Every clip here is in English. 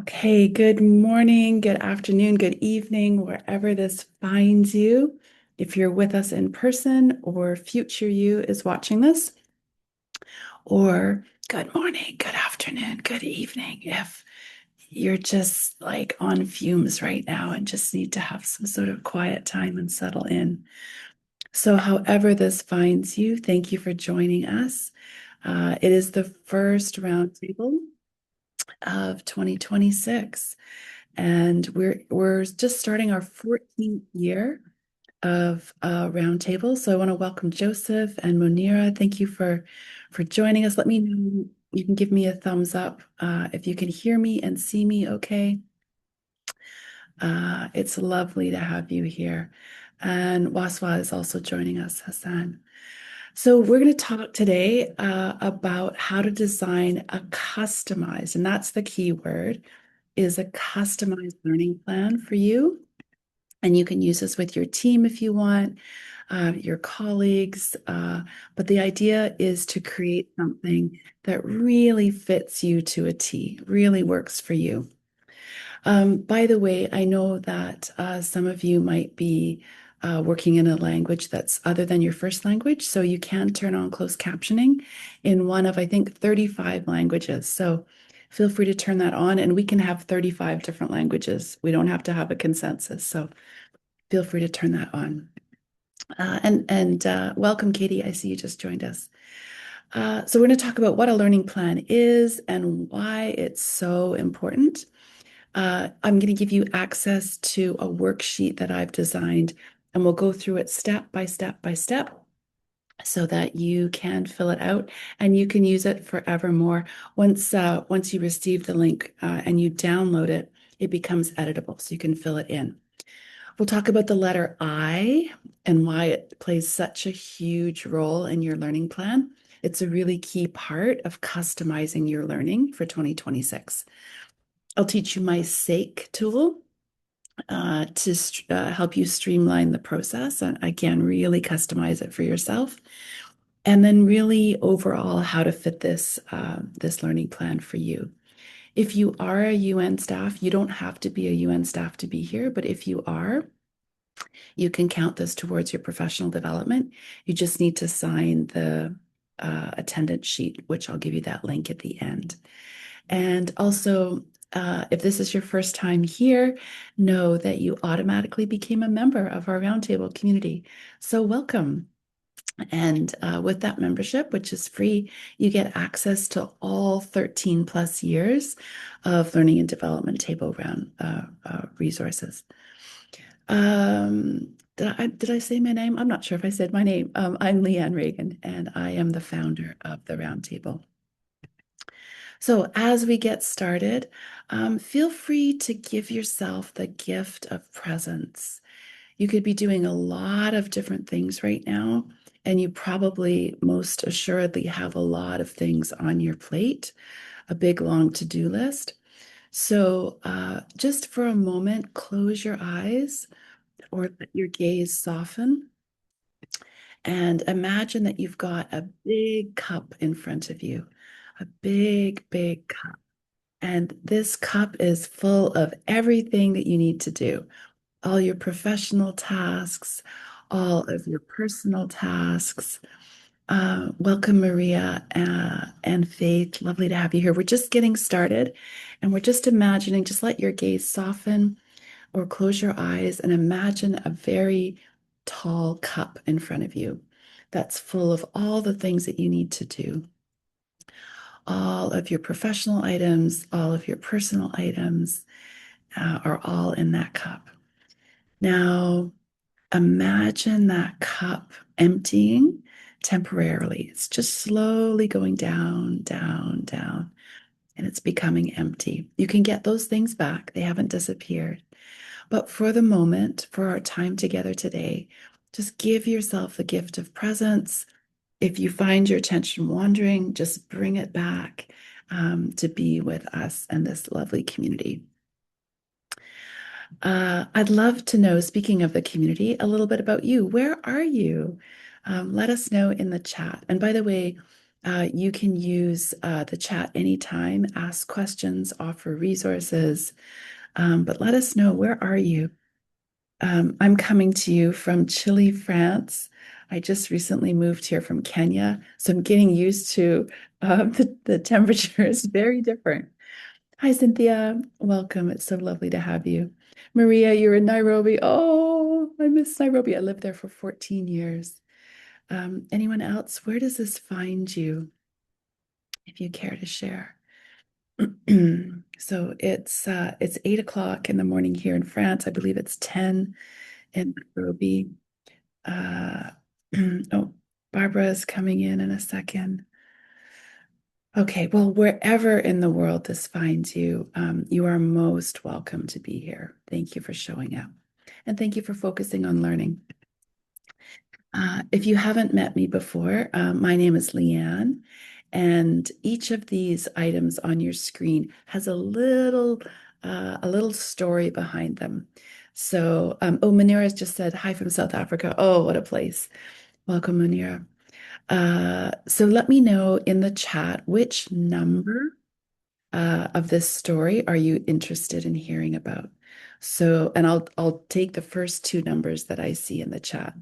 Okay, good morning, good afternoon, good evening, wherever this finds you. If you're with us in person or future you is watching this, or good morning, good afternoon, good evening, if you're just like on fumes right now and just need to have some sort of quiet time and settle in. So, however this finds you, thank you for joining us. It is the first roundtable of 2026. And we're just starting our 14th year of Roundtable. So I want to welcome Joseph and Monira. Thank you for joining us. Let me know. You can give me a thumbs up if you can hear me and see me okay. It's lovely to have you here. And Waswa is also joining us, Hassan. So we're going to talk today about how to design a customized, and that's the key word, is a customized learning plan for you. And you can use this with your team if you want, your colleagues. But the idea is to create something that really fits you to a T, really works for you. By the way, I know that some of you might be working in a language that's other than your first language, so you can turn on closed captioning in one of, I think, 35 languages. So feel free to turn that on, and we can have 35 different languages. We don't have to have a consensus, so feel free to turn that on. And welcome, Katie. I see you just joined us. So we're going to talk about what a learning plan is and why it's so important. I'm going to give you access to a worksheet that I've designed, and we'll go through it step by step by step so that you can fill it out and you can use it forevermore. Once you receive the link and you download it, it becomes editable, so you can fill it in. We'll talk about the letter I and why it plays such a huge role in your learning plan. It's a really key part of customizing your learning for 2026. I'll teach you my SAKE tool to help you streamline the process and again, really customize it for yourself. And then really overall how to fit this learning plan for you. If you are a UN staff, you don't have to be a UN staff to be here, but if you are, you can count this towards your professional development. You just need to sign the attendance sheet, which I'll give you that link at the end. And also, if this is your first time here, know that you automatically became a member of our Roundtable community. So welcome. And with that membership, which is free, you get access to all 13 plus years of learning and development table round resources. Did I say my name? I'm not sure if I said my name. I'm Leanne Reagan, and I am the founder of the Roundtable. So as we get started, feel free to give yourself the gift of presence. You could be doing a lot of different things right now, and you probably most assuredly have a lot of things on your plate, a big long to-do list. So just for a moment, close your eyes or let your gaze soften and imagine that you've got a big cup in front of you, a big, big cup. And this cup is full of everything that you need to do, all your professional tasks, all of your personal tasks. Welcome, Maria and Faith. Lovely to have you here. We're just getting started and we're just imagining, just let your gaze soften or close your eyes and imagine a very tall cup in front of you that's full of all the things that you need to do. All of your professional items, all of your personal items are all in that cup. Now, imagine that cup emptying temporarily. It's just slowly going down, down, down, and it's becoming empty. You can get those things back, they haven't disappeared. But for the moment, for our time together today, just give yourself the gift of presence. If you find your attention wandering, just bring it back to be with us and this lovely community. I'd love to know, speaking of the community, a little bit about you. Where are you? Let us know in the chat. And by the way, You can use the chat anytime, ask questions, offer resources, but let us know, where are you? I'm coming to you from chilly France. I just recently moved here from Kenya, so I'm getting used to the temperature is very different. Hi, Cynthia. Welcome. It's so lovely to have you. Maria, you're in Nairobi. Oh, I miss Nairobi. I lived there for 14 years. Anyone else? Where does this find you, if you care to share? So it's 8 o'clock in the morning here in France. I believe it's 10 in Nairobi. Uh, oh, Barbara is coming in a second. Okay, well, wherever in the world this finds you, you are most welcome to be here. Thank you for showing up. And thank you for focusing on learning. If you haven't met me before, my name is Leanne, and each of these items on your screen has a little story behind them. So, oh, Manira has just said hi from South Africa. Oh, what a place. Welcome, Manira. So let me know in the chat which number of this story are you interested in hearing about? So, and I'll take the first two numbers that I see in the chat.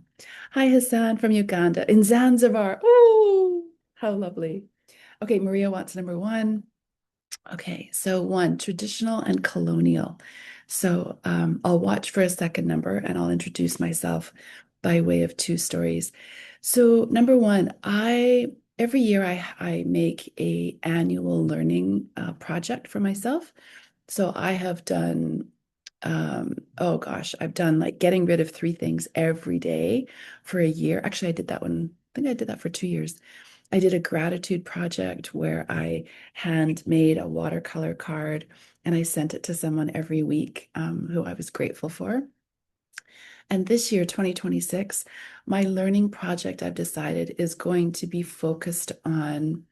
Hi, Hassan from Uganda, in Zanzibar. Oh, how lovely. Okay, Maria wants number one. Okay, so one, traditional and colonial. So I'll watch for a second number and I'll introduce myself by way of two stories. So number one, I every year I make a annual learning project for myself. So I have done oh gosh, I've done like getting rid of three things every day for a year. Actually, I did that one. I think I did that for 2 years. I did a gratitude project where I handmade a watercolor card and I sent it to someone every week who I was grateful for. And this year, 2026, my learning project I've decided is going to be focused on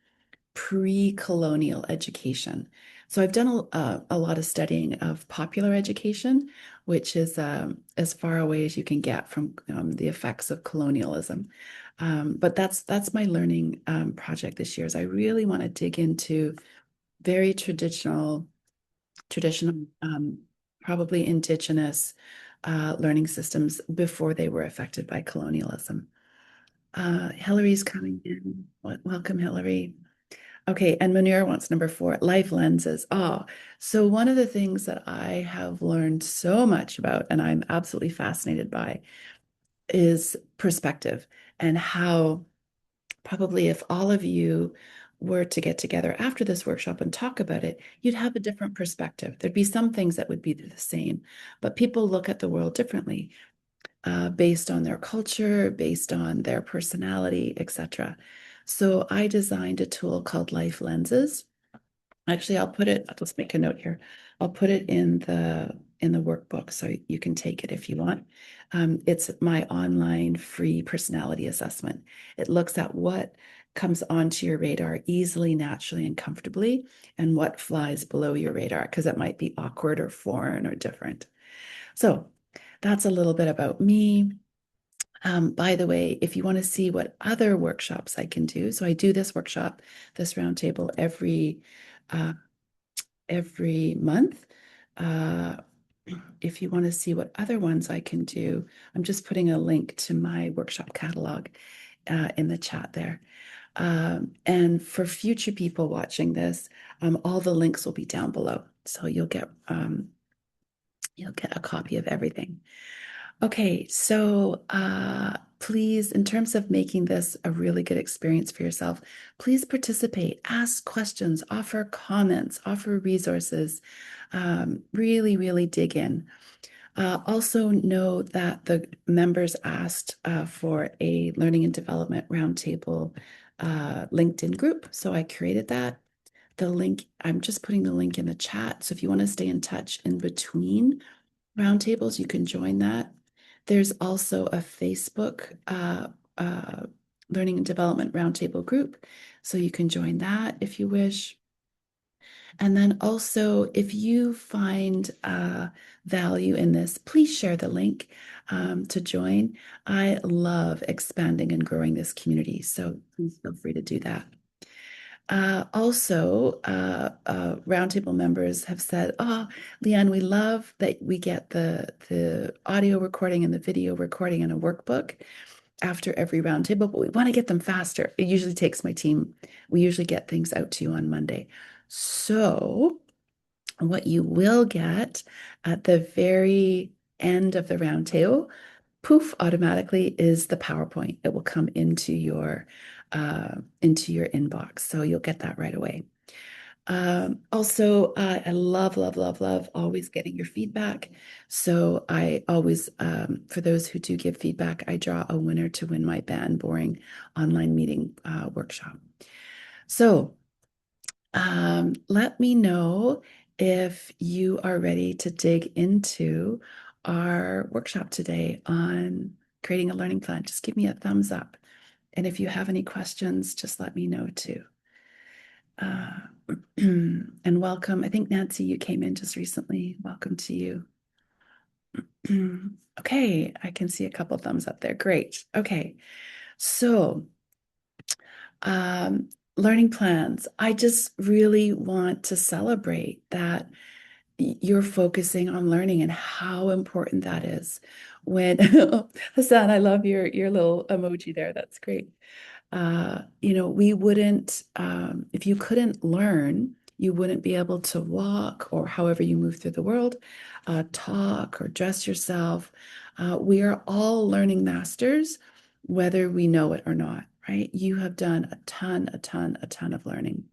pre-colonial education. So I've done a lot of studying of popular education, which is as far away as you can get from the effects of colonialism. But that's my learning project this year. Is I really want to dig into very traditional, probably indigenous learning systems before they were affected by colonialism. Hillary's coming in. Welcome, Hillary. Okay, and Munir wants number four, life lenses. Oh, so one of the things that I have learned so much about, and I'm absolutely fascinated by, is perspective and how probably if all of you were to get together after this workshop and talk about it, you'd have a different perspective. There'd be some things that would be the same, but people look at the world differently based on their culture, based on their personality, etc. So I designed a tool called Life Lenses. Actually, I'll just make a note here. I'll put it in the workbook so you can take it if you want. It's my online free personality assessment. It looks at what comes onto your radar easily, naturally, and comfortably, and what flies below your radar because it might be awkward or foreign or different. So that's a little bit about me. By the way, if you want to see what other workshops I can do, so I do this workshop, this roundtable uh, every month. Uh, if you want to see what other ones I can do, I'm just putting a link to my workshop catalog in the chat there. And for future people watching this, all the links will be down below. So you'll get a copy of everything. Okay, so please, in terms of making this a really good experience for yourself, please participate, ask questions, offer comments, offer resources, really, really dig in. Also know that the members asked for a learning and development roundtable LinkedIn group, so I created that. The link, I'm just putting the link in the chat, so if you want to stay in touch in between roundtables, you can join that. There's also a Facebook Learning and Development Roundtable group, so you can join that if you wish. And then also, if you find value in this, please share the link to join. I love expanding and growing this community, so please feel free to do that. Roundtable members have said, "Oh, Leanne, we love that we get the audio recording and the video recording in a workbook after every roundtable, but we want to get them faster. It usually takes my team. We usually get things out to you on Monday. So, what you will get at the very end of the roundtable, poof, automatically is the PowerPoint. It will come into your inbox, so you'll get that right away. I love, love, love, love always getting your feedback. So I always, for those who do give feedback, I draw a winner to win my Ban Boring online meeting workshop. So let me know if you are ready to dig into our workshop today on creating a learning plan. Just give me a thumbs up. And if you have any questions, just let me know too. Uh, and welcome. I think Nancy, you came in just recently. Welcome to you. Okay, I can see a couple thumbs up there. Great. Okay, so learning plans. I just really want to celebrate that you're focusing on learning and how important that is. When Hassan, I love your little emoji there. That's great. We wouldn't, if you couldn't learn, you wouldn't be able to walk or however you move through the world, talk or dress yourself. We are all learning masters, whether we know it or not, right? You have done a ton, a ton, a ton of learning.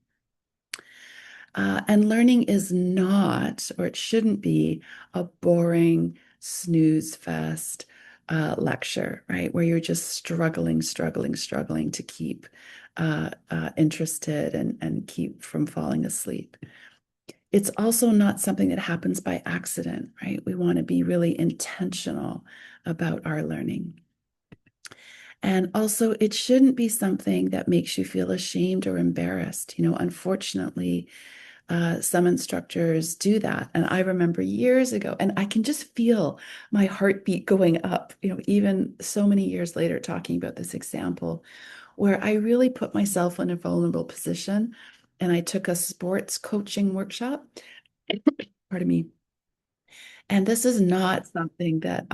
And learning is not, or it shouldn't be, a boring snooze fest lecture, right? Where you're just struggling, struggling, struggling to keep interested and keep from falling asleep. It's also not something that happens by accident, right? We want to be really intentional about our learning. And also, it shouldn't be something that makes you feel ashamed or embarrassed. Unfortunately, some instructors do that. And I remember years ago, and I can just feel my heartbeat going up, even so many years later, talking about this example where I really put myself in a vulnerable position. And I took a sports coaching workshop. Pardon me. And this is not something that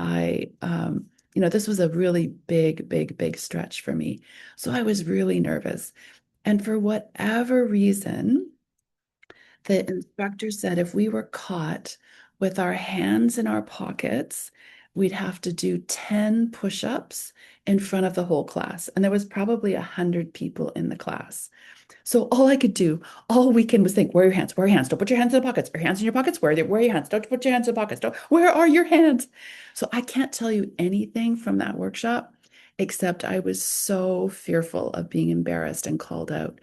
this was a really big, big, big stretch for me. So I was really nervous. And for whatever reason, the instructor said if we were caught with our hands in our pockets, we'd have to do 10 push-ups in front of the whole class. And there was probably 100 people in the class. So all I could do all weekend was think, where are your hands? Where are your hands? Don't put your hands in the pockets. Are your hands in your pockets? Where are your hands? Don't put your hands in the pockets. Where are your hands? So I can't tell you anything from that workshop, except I was so fearful of being embarrassed and called out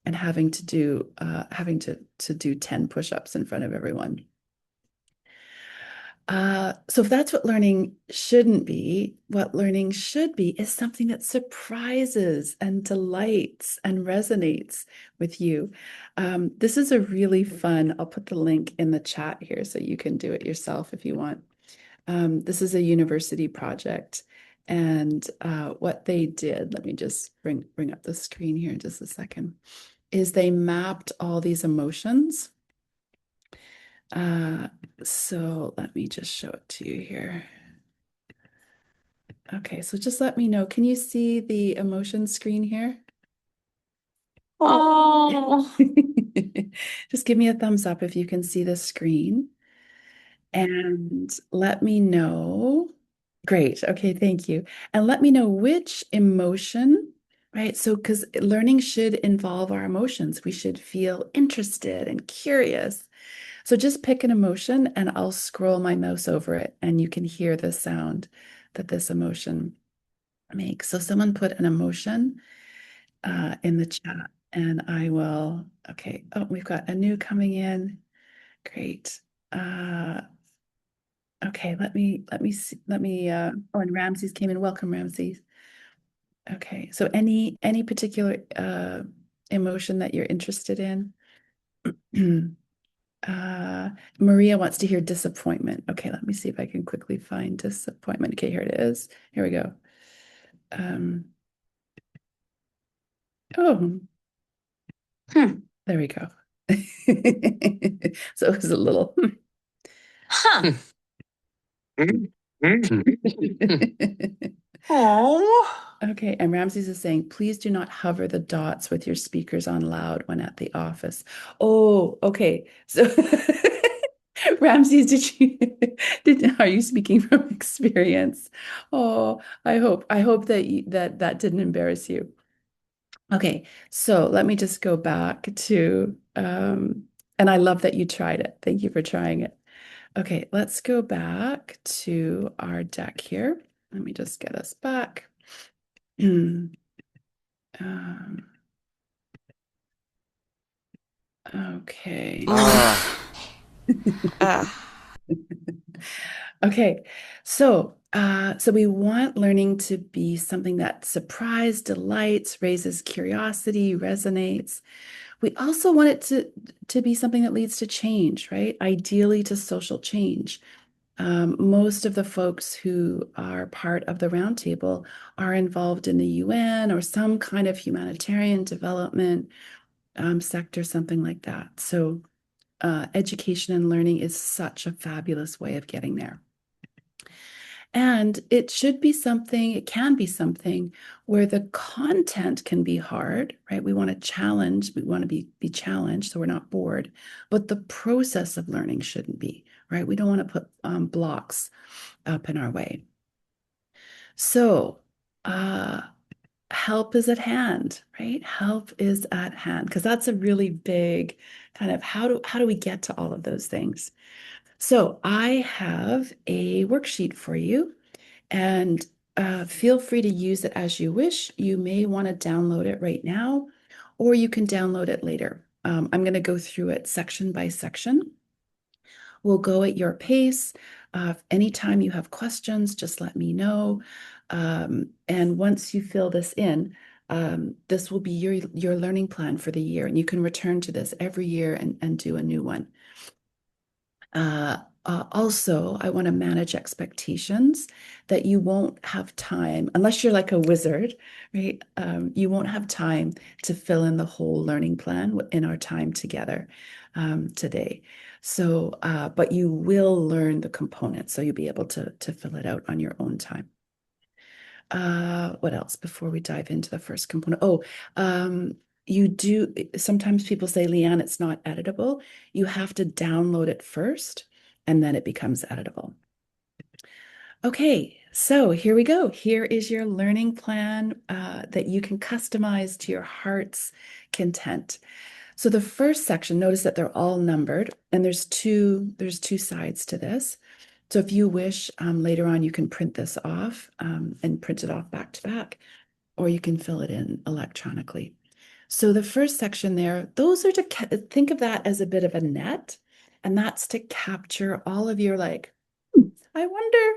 and having to do 10 push-ups in front of everyone. So if that's what learning shouldn't be, what learning should be is something that surprises and delights and resonates with you. This is a really fun, I'll put the link in the chat here so you can do it yourself if you want. This is a university project. And what they did, let me just bring up the screen here in just a second, is they mapped all these emotions. So let me just show it to you here. Okay, so just let me know. Can you see the emotion screen here? Oh, Just give me a thumbs up if you can see the screen and let me know. Great. Okay, thank you. And let me know which emotion, right? So, because learning should involve our emotions. We should feel interested and curious. So just pick an emotion and I'll scroll my mouse over it and you can hear the sound that this emotion makes. So someone put an emotion in the chat and I will, okay. Oh, we've got a new coming in. Great. Okay, let me see, oh, and Ramses came in. Welcome, Ramses. Okay, so any particular emotion that you're interested in? Maria wants to hear disappointment. Okay, let me see if I can quickly find disappointment. Okay, here it is. Here we go. Um, oh, There we go. So it was a little. Huh. Oh. Okay, and Ramses is saying, please do not hover the dots with your speakers on loud when at the office. Oh, okay. So Ramses, are you speaking from experience? Oh, I hope that that didn't embarrass you. Okay, so let me just go back to and I love that you tried it. Thank you for trying it. Okay, let's go back to our deck here. Let me just get us back. Um, okay. Okay. So we want learning to be something that surprise, delights, raises curiosity, resonates. We also want it to be something that leads to change, right? Ideally to social change. Most of the folks who are part of the roundtable are involved in the UN or some kind of humanitarian development sector, something like that. So education and learning is such a fabulous way of getting there. And it should be something, it can be something where the content can be hard, right? We want to challenge, we want to be challenged so we're not bored, but the process of learning shouldn't be, right? We don't want to put blocks up in our way. So, uh, help is at hand, right? Help is at hand because that's a really big kind of how do we get to all of those things? So I have a worksheet for you, and feel free to use it as you wish. You may want to download it right now, or you can download it later. I'm going to go through it section by section. We'll go at your pace. Anytime you have questions, just let me know. And once you fill this in, this will be your learning plan for the year, and you can return to this every year and do a new one. Also, I want to manage expectations that you won't have time, unless you're like a wizard, right? You won't have time to fill in the whole learning plan in our time together today. So, but you will learn the components, so you'll be able to fill it out on your own time. What else before we dive into the first component? Oh, you do, sometimes people say, Leanne, it's not editable. You have to download it first, and then it becomes editable. Okay, so here we go. Here is your learning plan that you can customize to your heart's content. So the first section, notice that they're all numbered, and there's two sides to this. So if you wish, later on, you can print this off and print it off back to back, or you can fill it in electronically. So the first section there, those are to think of that as a bit of a net, and that's to capture all of your like, I wonder,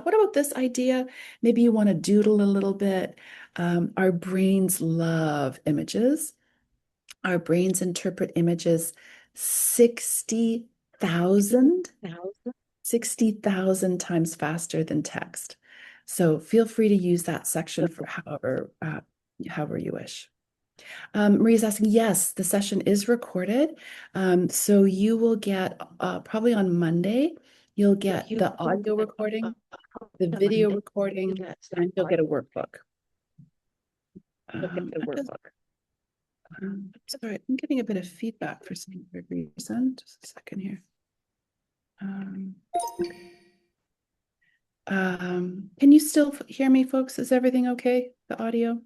what about this idea? Maybe you want to doodle a little bit. Our brains love images. Our brains interpret images 60,000 60,000 times faster than text. So feel free to use that section for however you wish. Maria's asking, yes, the session is recorded. So you will get probably on Monday, you'll get the audio recording, the video recording, and you'll get a workbook. Sorry, I'm getting a bit of feedback for some weird reason. Just a second here. Can you still hear me, folks? Is everything okay? The audio?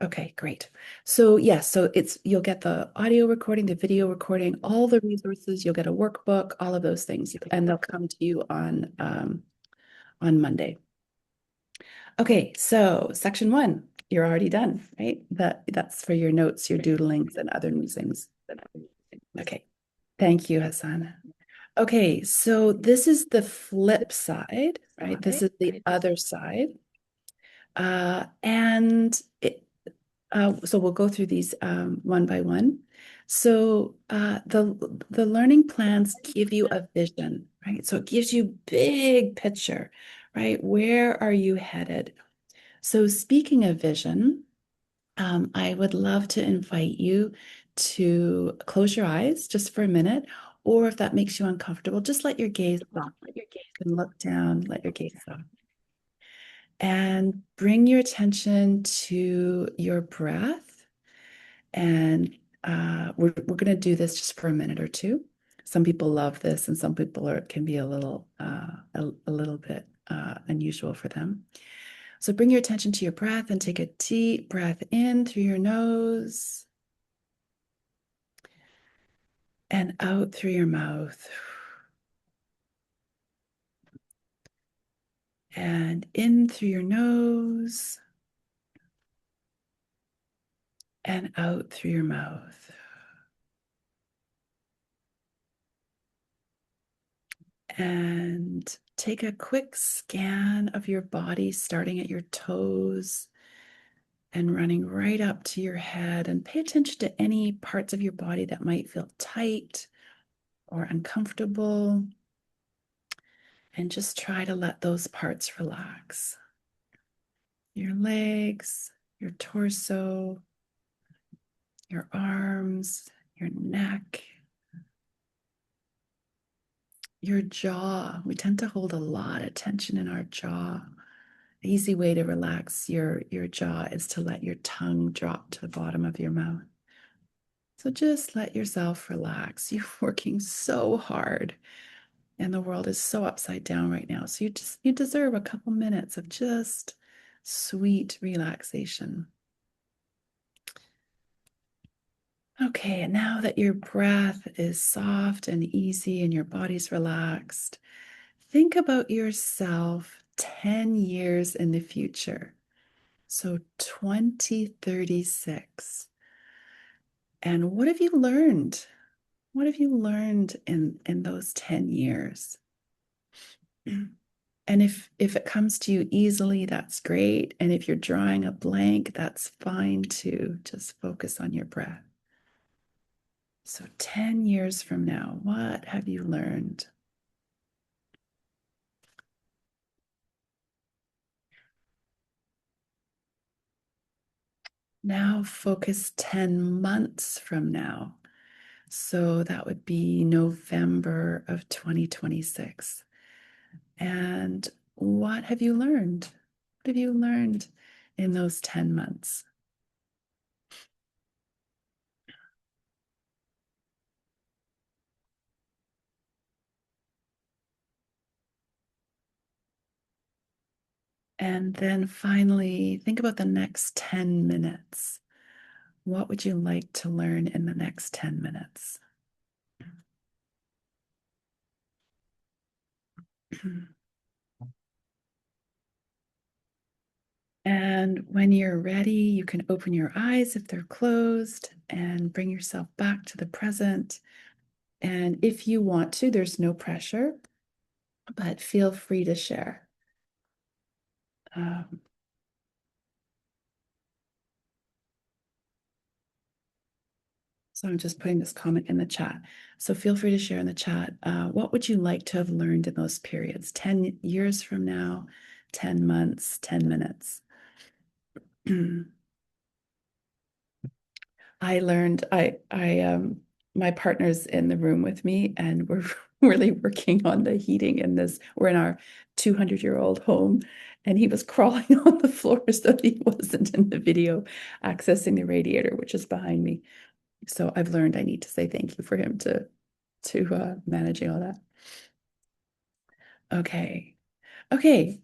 Okay, great. So yes, so you'll get the audio recording, the video recording, all the resources. You'll get a workbook, all of those things, and they'll come to you on Monday. Okay, so section 1, you're already done, right? That's for your notes, your doodlings, and other musings. Okay, thank you, Hassan. Okay, so this is the flip side, right? This is the other side. So we'll go through these one by one. So the learning plans give you a vision, right? So it gives you big picture, right? Where are you headed? So, speaking of vision, I would love to invite you to close your eyes just for a minute, or if that makes you uncomfortable, just let your gaze off. Let your gaze and look down, let your gaze off. And bring your attention to your breath. And we're going to do this just for a minute or two. Some people love this, and some people can be a little bit unusual for them. So bring your attention to your breath and take a deep breath in through your nose and out through your mouth. And in through your nose and out through your mouth. And take a quick scan of your body, starting at your toes and running right up to your head. And pay attention to any parts of your body that might feel tight or uncomfortable. And just try to let those parts relax. Your legs, your torso, your arms, your neck, your jaw. We tend to hold a lot of tension in our jaw. The easy way to relax your jaw is to let your tongue drop to the bottom of your mouth. So just let yourself relax. You're working so hard and the world is so upside down right now. So you deserve a couple minutes of just sweet relaxation. Okay, and now that your breath is soft and easy and your body's relaxed, think about yourself 10 years in the future. So 2036. And what have you learned? What have you learned in those 10 years? And if it comes to you easily, that's great. And if you're drawing a blank, that's fine too. Just focus on your breath. So 10 years from now, what have you learned? Now focus 10 months from now. So that would be November of 2026. And what have you learned? What have you learned in those 10 months? And then finally, think about the next 10 minutes. What would you like to learn in the next 10 minutes? And when you're ready, you can open your eyes if they're closed and bring yourself back to the present. And if you want to, there's no pressure, but feel free to share. Um, so I'm just putting this comment in the chat. So feel free to share in the chat. What would you like to have learned in those periods? 10 years from now, 10 months, 10 minutes. I learned my partner's in the room with me and we're really working on the heating in this. We're in our 200-year-old home and he was crawling on the floor so that he wasn't in the video accessing the radiator, which is behind me. So I've learned I need to say thank you for him to managing all that. Okay. Okay.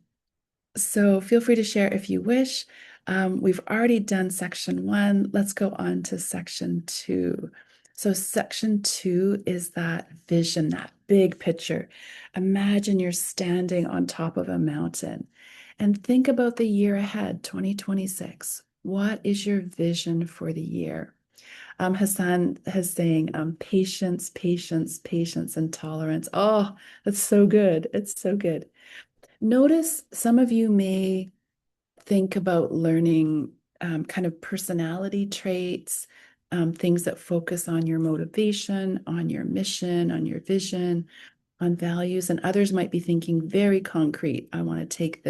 So feel free to share if you wish. We've already done section 1. Let's go on to section 2. So section 2 is that vision, that big picture. Imagine you're standing on top of a mountain and think about the year ahead, 2026. What is your vision for the year? Hassan is saying patience, patience, patience, and tolerance. Oh, that's so good. It's so good. Notice some of you may think about learning kind of personality traits, things that focus on your motivation, on your mission, on your vision, on values, and others might be thinking very concrete. I want to take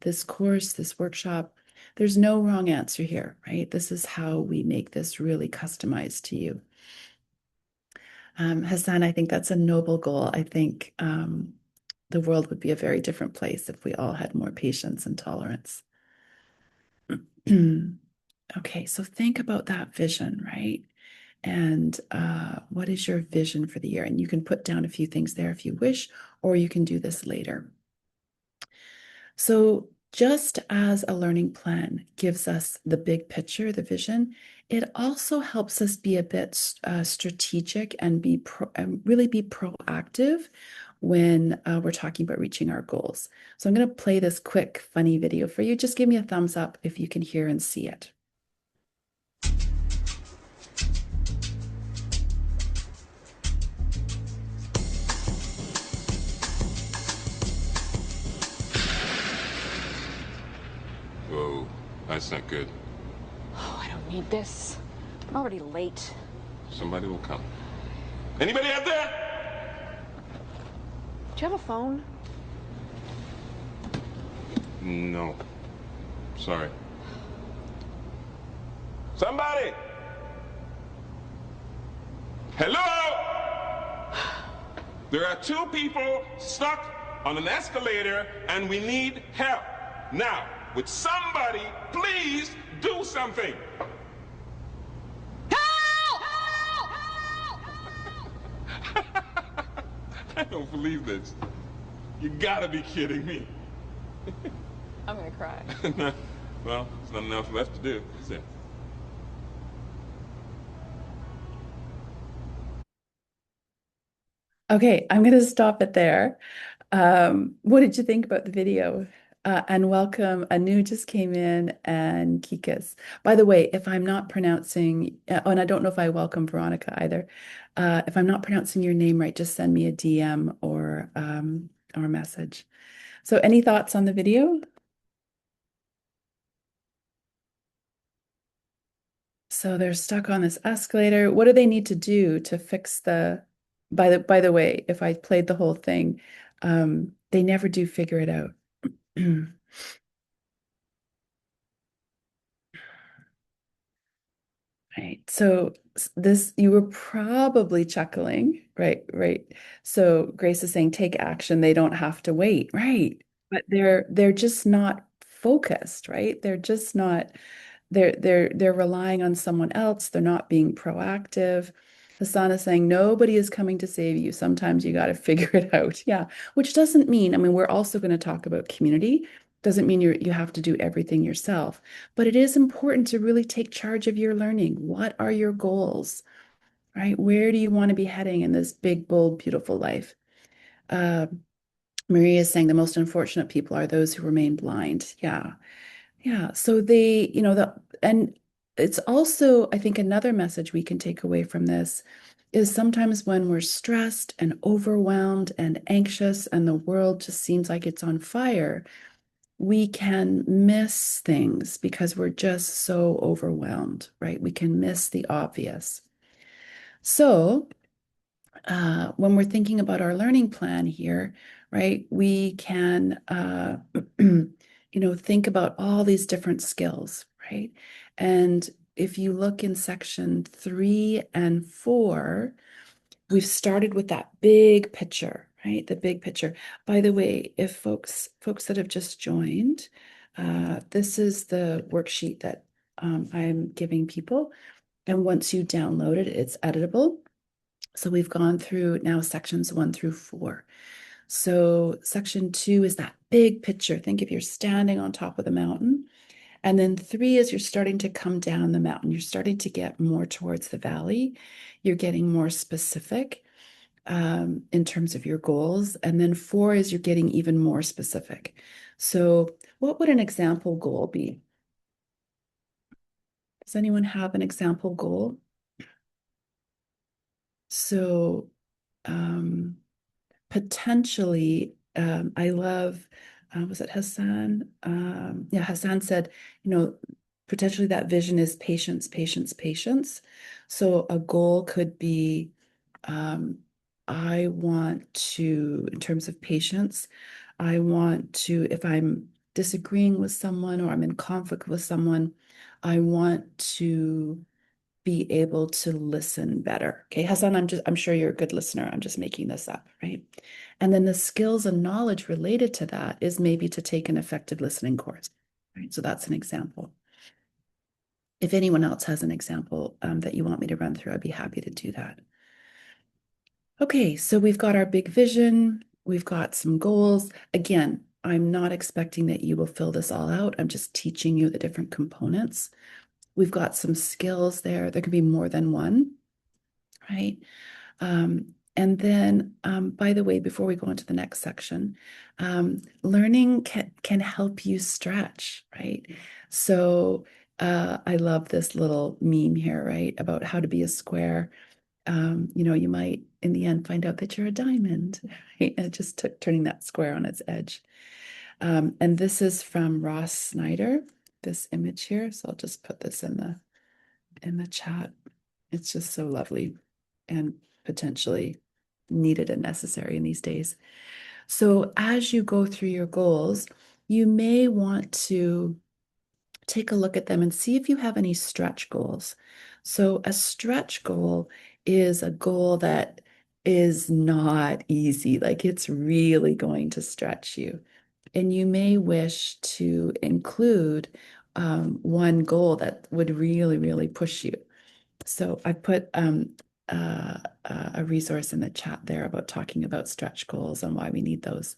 this course, this workshop. There's no wrong answer here, right? This is how we make this really customized to you. Hassan, I think that's a noble goal. I think the world would be a very different place if we all had more patience and tolerance. Okay, so think about that vision, right? And what is your vision for the year? And you can put down a few things there if you wish, or you can do this later. So, just as a learning plan gives us the big picture, the vision, it also helps us be a bit strategic and really be proactive when we're talking about reaching our goals. So, I'm going to play this quick, funny video for you. Just give me a thumbs up if you can hear and see it. Whoa, that's not good. Oh, I don't need this. I'm already late. Somebody will come. Anybody out there? Do you have a phone? No. Sorry. Somebody! Hello? There are two people stuck on an escalator and we need help. Now, would somebody please do something? Help! I don't believe this. You gotta be kidding me. I'm gonna cry. Well, there's not enough left to do, is there? Okay, I'm going to stop it there. What did you think about the video? And welcome, Anu just came in and Kikas. By the way, if I'm not pronouncing, oh, and I don't know if I welcome Veronica either. If I'm not pronouncing your name right, just send me a DM or a message. So, any thoughts on the video? So they're stuck on this escalator. What do they need to do to fix by the way, if I played the whole thing, they never do figure it out. Right. So this you were probably chuckling, right? Right. So Grace is saying take action. They don't have to wait. Right. But they're just not focused, right? They're just not they're relying on someone else. They're not being proactive. Hassan is saying nobody is coming to save you. Sometimes you got to figure it out. Yeah, which doesn't mean, I mean, we're also going to talk about community. Doesn't mean you have to do everything yourself, but it is important to really take charge of your learning. What are your goals, right? Where do you want to be heading in this big, bold, beautiful life? Uh, Maria is saying the most unfortunate people are those who remain blind. Yeah. Yeah, so and it's also, I think, another message we can take away from this is sometimes when we're stressed and overwhelmed and anxious and the world just seems like it's on fire, we can miss things because we're just so overwhelmed, right? We can miss the obvious. So, when we're thinking about our learning plan here, right, we can, think about all these different skills, right? And if you look in section 3 and 4, we've started with that big picture, right? The big picture. By the way, if folks that have just joined, this is the worksheet that I'm giving people. And once you download it, it's editable. So we've gone through now sections 1 through 4. So section 2 is that big picture. Think if you're standing on top of the mountain. And then 3 is you're starting to come down the mountain. You're starting to get more towards the valley. You're getting more specific in terms of your goals. And then 4 is you're getting even more specific. So what would an example goal be? Does anyone have an example goal? So potentially, I love, was it Hassan? Yeah, Hassan said, potentially that vision is patience, patience, patience. So a goal could be, I want to, in terms of patience, I want to, if I'm disagreeing with someone or I'm in conflict with someone, I want to be able to listen better. Okay, Hassan, I'm sure you're a good listener. I'm just making this up, right? And then the skills and knowledge related to that is maybe to take an effective listening course, right? So that's an example. If anyone else has an example that you want me to run through, I'd be happy to do that. Okay, so we've got our big vision, we've got some goals. Again, I'm not expecting that you will fill this all out. I'm just teaching you the different components. We've got some skills there. There could be more than one, right? And then, by the way, before we go into the next section, learning can help you stretch, right? So I love this little meme here, right, about how to be a square. You might in the end find out that you're a diamond, right? And it just took turning that square on its edge. And this is from Ross Snyder, this image here. So I'll just put this in the chat. It's just so lovely and potentially needed and necessary in these days. So as you go through your goals, you may want to take a look at them and see if you have any stretch goals. So a stretch goal is a goal that is not easy, like it's really going to stretch you. And you may wish to include one goal that would really, really push you. So I put a resource in the chat there about talking about stretch goals and why we need those.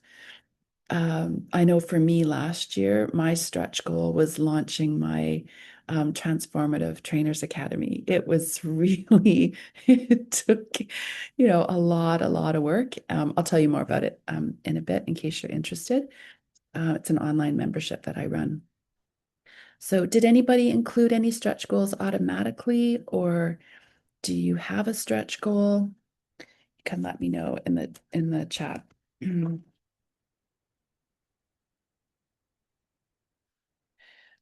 I know for me last year, my stretch goal was launching my Transformative Trainers Academy. It was really, it took, a lot of work. I'll tell you more about it in a bit in case you're interested. It's an online membership that I run. So did anybody include any stretch goals automatically, or do you have a stretch goal? You can let me know in the chat.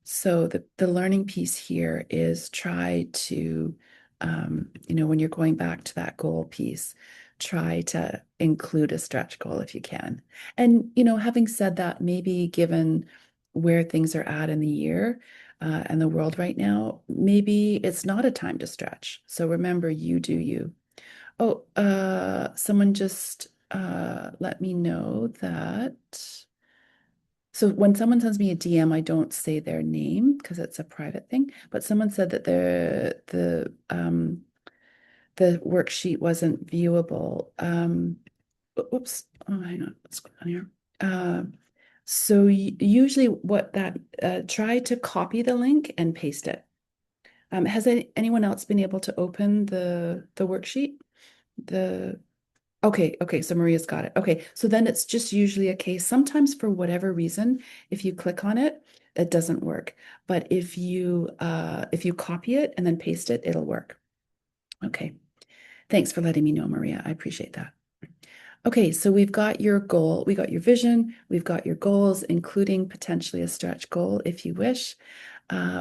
So the learning piece here is try to, when you're going back to that goal piece, try to include a stretch goal if you can. And, having said that, maybe given where things are at in the year and the world right now, maybe it's not a time to stretch. So remember, you do you. Oh, someone just let me know that. So when someone sends me a DM, I don't say their name because it's a private thing. But someone said that the worksheet wasn't viewable. Oops. Oh, hang on. What's going on here? So usually, what that try to copy the link and paste it. Has anyone else been able to open the worksheet? The Okay, so Maria's got it. Okay, so then it's just usually a case. Sometimes for whatever reason, if you click on it, it doesn't work. But if you copy it and then paste it, it'll work. Okay. Thanks for letting me know, Maria. I appreciate that. Okay, so we've got your goal, we got your vision, we've got your goals, including potentially a stretch goal if you wish.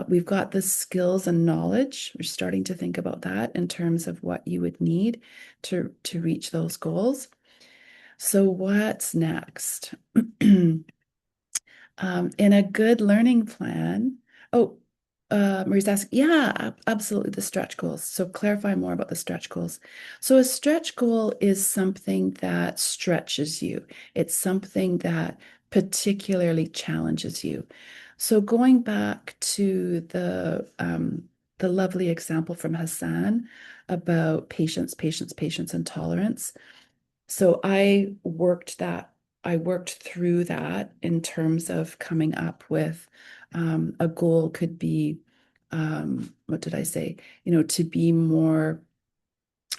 We've got the skills and knowledge. We're starting to think about that in terms of what you would need to reach those goals. So what's next? In a good learning plan. Oh, Marie's asking, yeah, absolutely, the stretch goals. So clarify more about the stretch goals. So a stretch goal is something that stretches you. It's something that particularly challenges you. So going back to the lovely example from Hassan about patience, patience, patience, and tolerance. So I worked through that in terms of coming up with a goal could be, what did I say? To be more,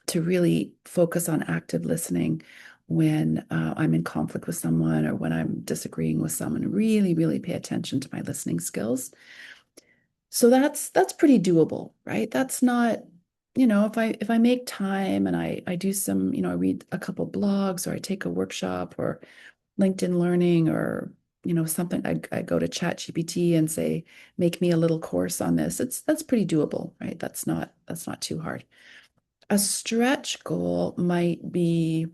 to really focus on active listening when I'm in conflict with someone or when I'm disagreeing with someone, really, really pay attention to my listening skills. So that's pretty doable, right? That's not, if I make time and I do some, I read a couple blogs or I take a workshop or LinkedIn Learning or something, I go to ChatGPT and say, make me a little course on this. That's pretty doable, right? That's not too hard. A stretch goal might be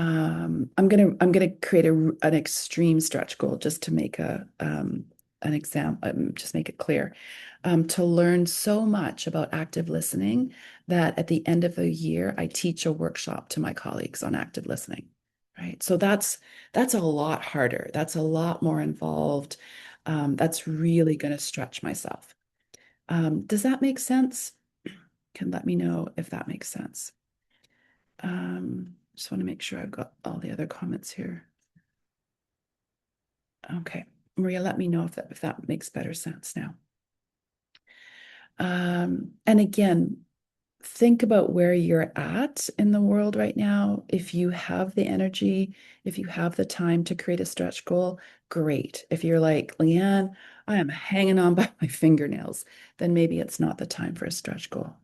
I'm gonna create an extreme stretch goal just to make an exam, just make it clear. To learn so much about active listening that at the end of the year, I teach a workshop to my colleagues on active listening. Right. So that's a lot harder. That's a lot more involved. That's really going to stretch myself. Does that make sense? Can let me know if that makes sense. Just want to make sure I've got all the other comments here. Okay, Maria, let me know if that makes better sense now. And again, think about where you're at in the world right now. If you have the energy, if you have the time to create a stretch goal, great. If you're like, Leanne, I am hanging on by my fingernails, then maybe it's not the time for a stretch goal.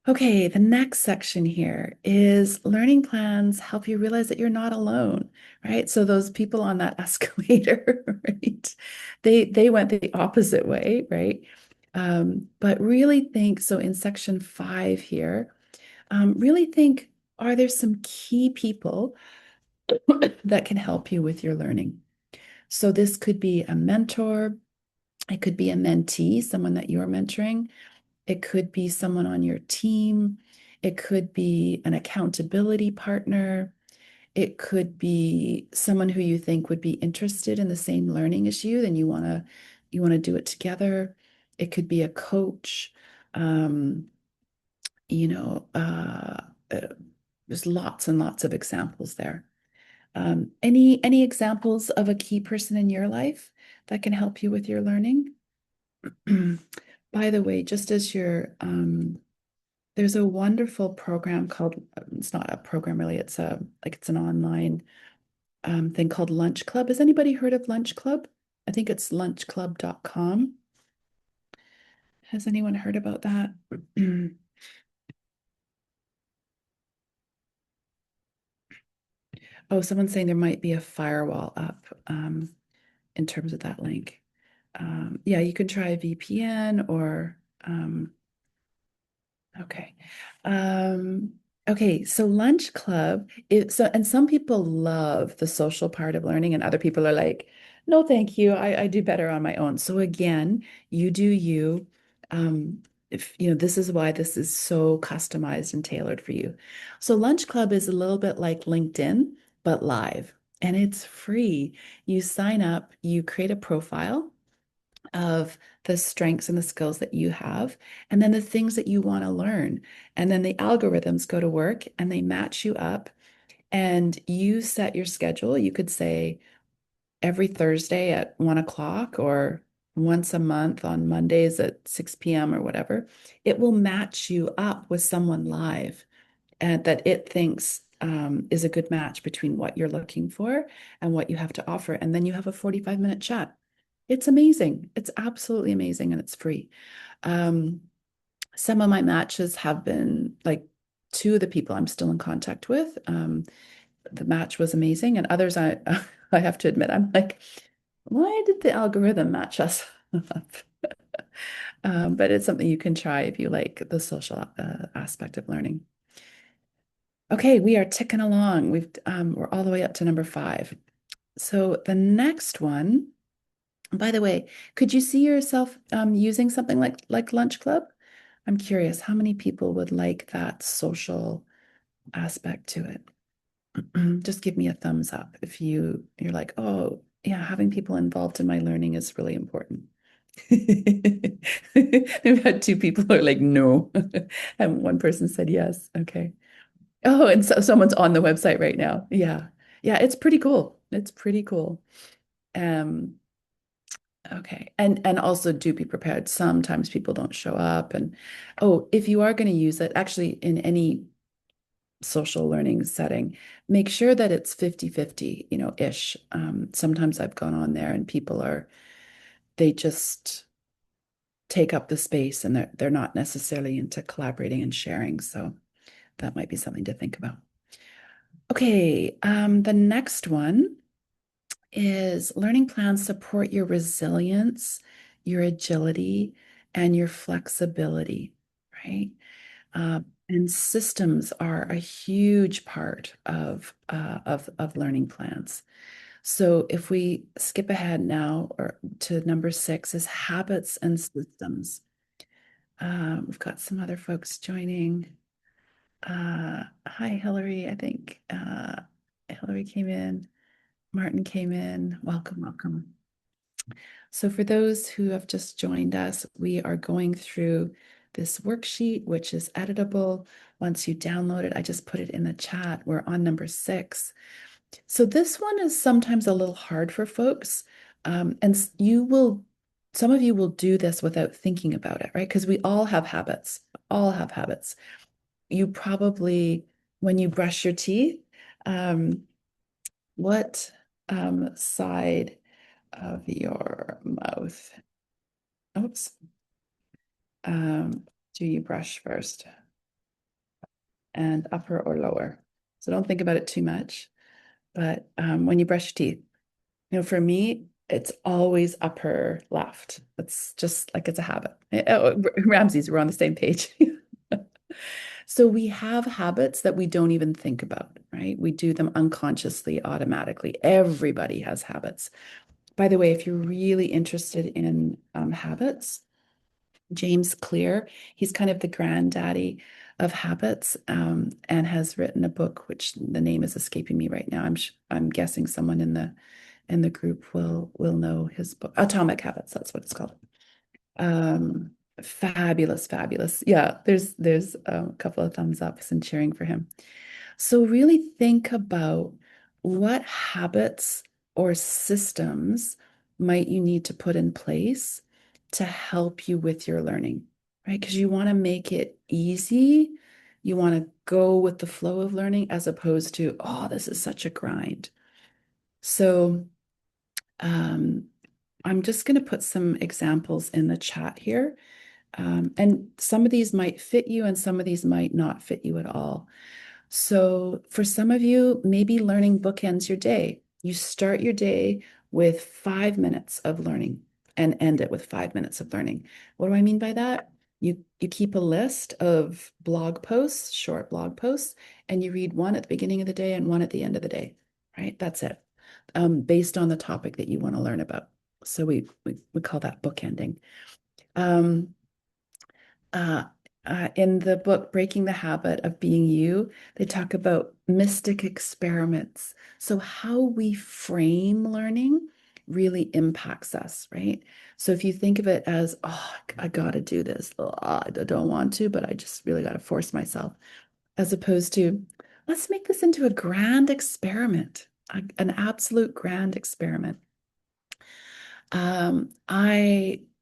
Okay, the next section here is learning plans help you realize that you're not alone, right? So those people on that escalator, right? They went the opposite way, right? But really think, so in section 5 here, really think, are there some key people that can help you with your learning? So this could be a mentor, it could be a mentee, someone that you're mentoring. It could be someone on your team. It could be an accountability partner. It could be someone who you think would be interested in the same learning as you, then you want to do it together. It could be a coach. Um, you know, uh, there's lots and lots of examples there. Any examples of a key person in your life that can help you with your learning? By the way, just as there's a wonderful program called, it's not a program really, it's it's an online thing called Lunch Club. Has anybody heard of Lunch Club? I think it's lunchclub.com. Has anyone heard about that? Oh, someone's saying there might be a firewall up in terms of that link. Yeah, you can try VPN or okay. Um, okay, so lunch club and some people love the social part of learning and other people are like, no, thank you. I do better on my own. So again, you do you. If you know, this is why this is so customized and tailored for you. So lunch club is a little bit like LinkedIn, but live, and it's free. You sign up, you create a profile of the strengths and the skills that you have, and then the things that you want to learn. And then the algorithms go to work and they match you up, and you set your schedule. You could say every Thursday at 1 o'clock or once a month on Mondays at 6 p.m. or whatever. It will match you up with someone live and that it thinks is a good match between what you're looking for and what you have to offer. And then you have a 45-minute chat. It's amazing. It's absolutely amazing and it's free. Um, some of my matches have been like two of the people I'm still in contact with. The match was amazing, and others I have to admit, I'm like, why did the algorithm match us up? But it's something you can try if you like the social aspect of learning. Okay, we are ticking along. We're all the way up to number 5. So the next one, by the way, could you see yourself using something like Lunch Club? I'm curious, how many people would like that social aspect to it? Just give me a thumbs up if you're like, oh, yeah, having people involved in my learning is really important. We've had 2 people who are like, no. And one person said yes. Okay. Oh, and so someone's on the website right now. Yeah. Yeah, it's pretty cool. It's pretty cool. Um, okay. And also do be prepared. Sometimes people don't show up. And oh, if you are going to use it, actually in any social learning setting, make sure that it's 50-50, ish. Sometimes I've gone on there and they just take up the space and they're not necessarily into collaborating and sharing. So that might be something to think about. Okay, the next one is learning plans support your resilience, your agility, and your flexibility, right? And systems are a huge part of learning plans. So if we skip ahead now or to number 6 is habits and systems. We've got some other folks joining. Hi, Hillary. I think Hillary came in. Martin came in. Welcome, welcome. So for those who have just joined us, we are going through this worksheet, which is editable. Once you download it, I just put it in the chat. We're on number 6. So this one is sometimes a little hard for folks. And some of you will do this without thinking about it, right? Because we all have habits, all have habits. You probably, when you brush your teeth, um, what side of your mouth, oops, do you brush first? And upper or lower? So don't think about it too much. But when you brush your teeth, for me, it's always upper left. It's just like it's a habit. Oh, Ramses, we're on the same page. So we have habits that we don't even think about, right? We do them unconsciously, automatically. Everybody has habits. By the way, if you're really interested in habits, James Clear, he's kind of the granddaddy of habits, and has written a book, which the name is escaping me right now. I'm guessing someone in the group will know his book, Atomic Habits. That's what it's called. Fabulous, fabulous. Yeah, there's a couple of thumbs ups and cheering for him. So really think about what habits or systems might you need to put in place to help you with your learning, right? Because you want to make it easy. You want to go with the flow of learning as opposed to, oh, this is such a grind. So I'm just going to put some examples in the chat here. And some of these might fit you and some of these might not fit you at all. So for some of you, maybe learning bookends your day. You start your day with 5 minutes of learning and end it with 5 minutes of learning. What do I mean by that? You keep a list of blog posts, short blog posts, and you read one at the beginning of the day and one at the end of the day, right? That's it, based on the topic that you want to learn about. So we call that bookending. Um, uh, in the book Breaking the Habit of Being You, they talk about mystic experiments. So how we frame learning really impacts us, right? So if you think of it as, oh, I got to do this. Oh, I don't want to, but I just really got to force myself, as opposed to, let's make this into a grand experiment, an absolute grand experiment.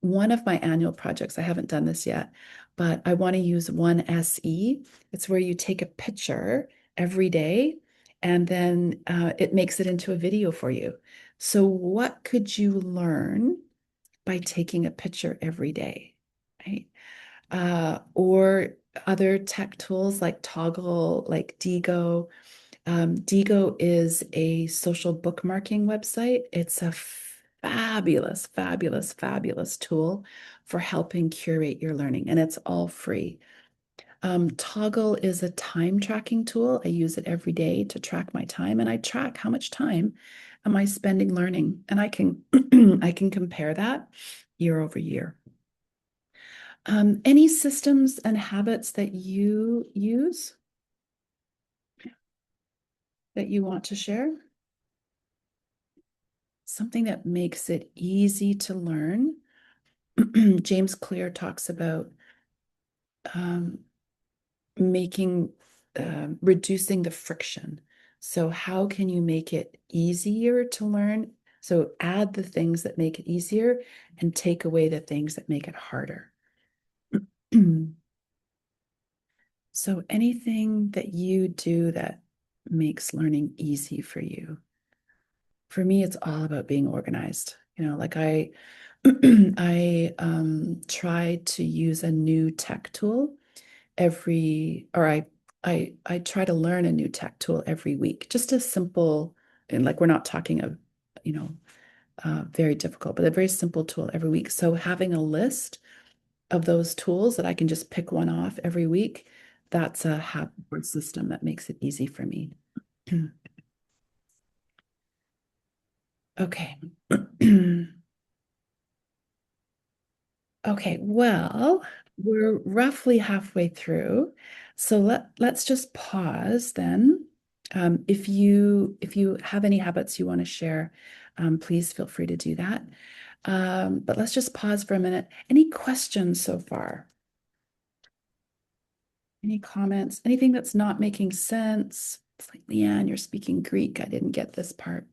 One of my annual projects, I haven't done this yet, but I want to use One SE. It's where you take a picture every day and then it makes it into a video for you. So what could you learn by taking a picture every day, right? Or other tech tools like Toggle, like Digo. Digo is a social bookmarking website. It's a fabulous, fabulous, fabulous tool for helping curate your learning, and it's all free. Toggle is a time tracking tool. I use it every day to track my time, and I track how much time am I spending learning, and I can I can compare that year over year. Any systems and habits that you use that you want to share? Something that makes it easy to learn. James Clear talks about making, reducing the friction. So how can you make it easier to learn? So add the things that make it easier and take away the things that make it harder. So anything that you do that makes learning easy for you. For me, it's all about being organized. Like I try to use a new tech tool I try to learn a new tech tool every week, just a simple, and like we're not talking of, you know, very difficult, but a very simple tool every week. So having a list of those tools that I can just pick one off every week that's a habit board system that makes it easy for me. Okay. Okay, well, we're roughly halfway through. So let's just pause then. If you have any habits you want to share, please feel free to do that. But let's just pause for a minute. Any questions so far? Any comments? Anything that's not making sense? It's like, Leanne, you're speaking Greek. I didn't get this part.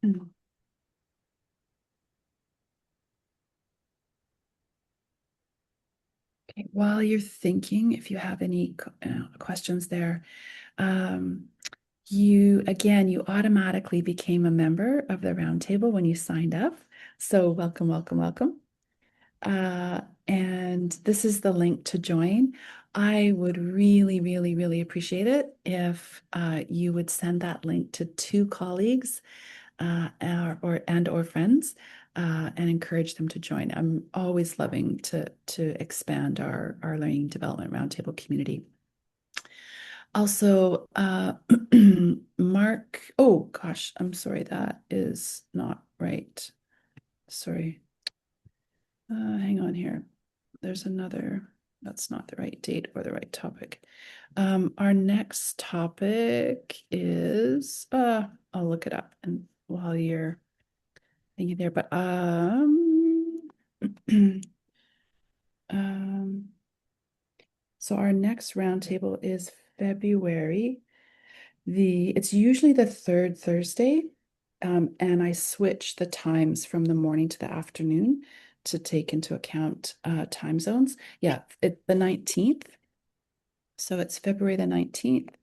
Mm. Okay, while you're thinking, if you have any questions there, um, you automatically became a member of the roundtable when you signed up. So welcome, welcome, welcome. And this is the link to join. I would really, really, really appreciate it if you would send that link to two colleagues or friends and encourage them to join. I'm always loving to expand our learning development roundtable community. Also, Mark, oh gosh, I'm sorry, that is not right. Sorry. Hang on here. There's another, that's not the right date or the right topic. Our next topic is, I'll look it up and while you're thinking there, but um, so our next roundtable is February. It's usually the third Thursday, and I switch the times from the morning to the afternoon to take into account time zones. Yeah, the 19th. So it's February the 19th.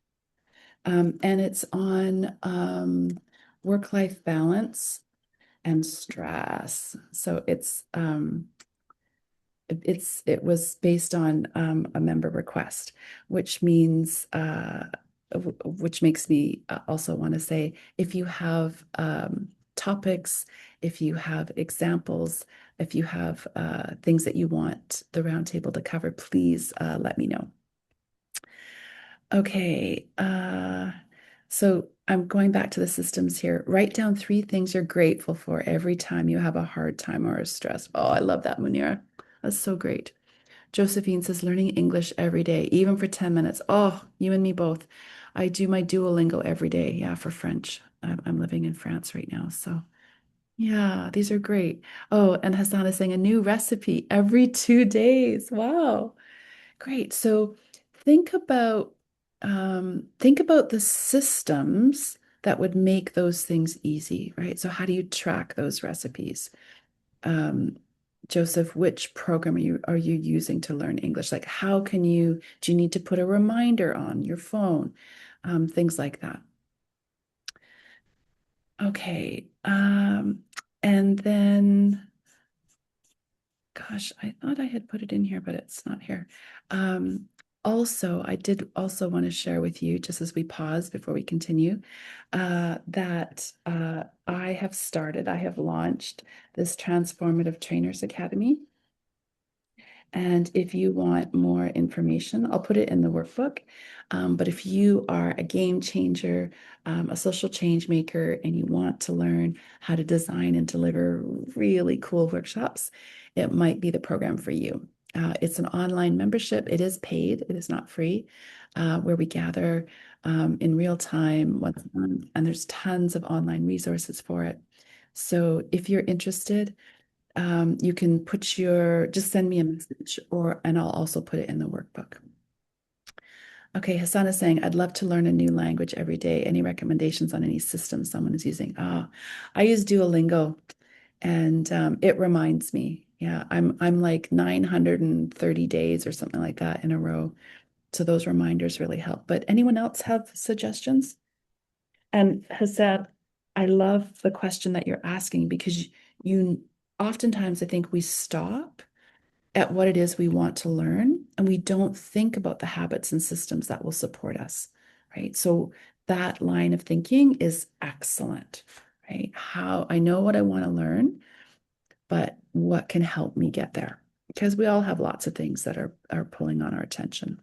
And it's on work-life balance and stress. So it was based on a member request, which means which makes me also want to say if you have topics, if you have examples, if you have things that you want the roundtable to cover, please let me know. Okay, so I'm going back to the systems here. Write down 3 things you're grateful for every time you have a hard time or a stress. Oh, I love that, Munira. That's so great. Josephine says, learning English every day, even for 10 minutes. Oh, you and me both. I do my Duolingo every day. Yeah, for French. I'm living in France right now. So, yeah, these are great. Oh, and Hassan is saying a new recipe every 2 days. Wow. Great. So think about the systems that would make those things easy, right? So how do you track those recipes? Um, Joseph, which program are you using to learn English? Like do you need to put a reminder on your phone? Things like that. Okay. And then gosh, I thought I had put it in here, but it's not here. Also, I did also want to share with you, just as we pause before we continue, that I have launched this Transformative Trainers Academy. And if you want more information, I'll put it in the workbook. But if you are a game changer, a social change maker, and you want to learn how to design and deliver really cool workshops, it might be the program for you. It's an online membership. It is paid. It is not free, where we gather in real time once a month, and there's tons of online resources for it. So if you're interested, you can just send me a message and I'll also put it in the workbook. Okay, Hassan is saying, I'd love to learn a new language every day. Any recommendations on any system someone is using? I use Duolingo and it reminds me. Yeah, I'm like 930 days or something like that in a row. So those reminders really help. But anyone else have suggestions? And Hassan, I love the question that you're asking because you oftentimes I think we stop at what it is we want to learn and we don't think about the habits and systems that will support us, right? So that line of thinking is excellent, right? How I know what I want to learn, but what can help me get there? because we all have lots of things that are pulling on our attention.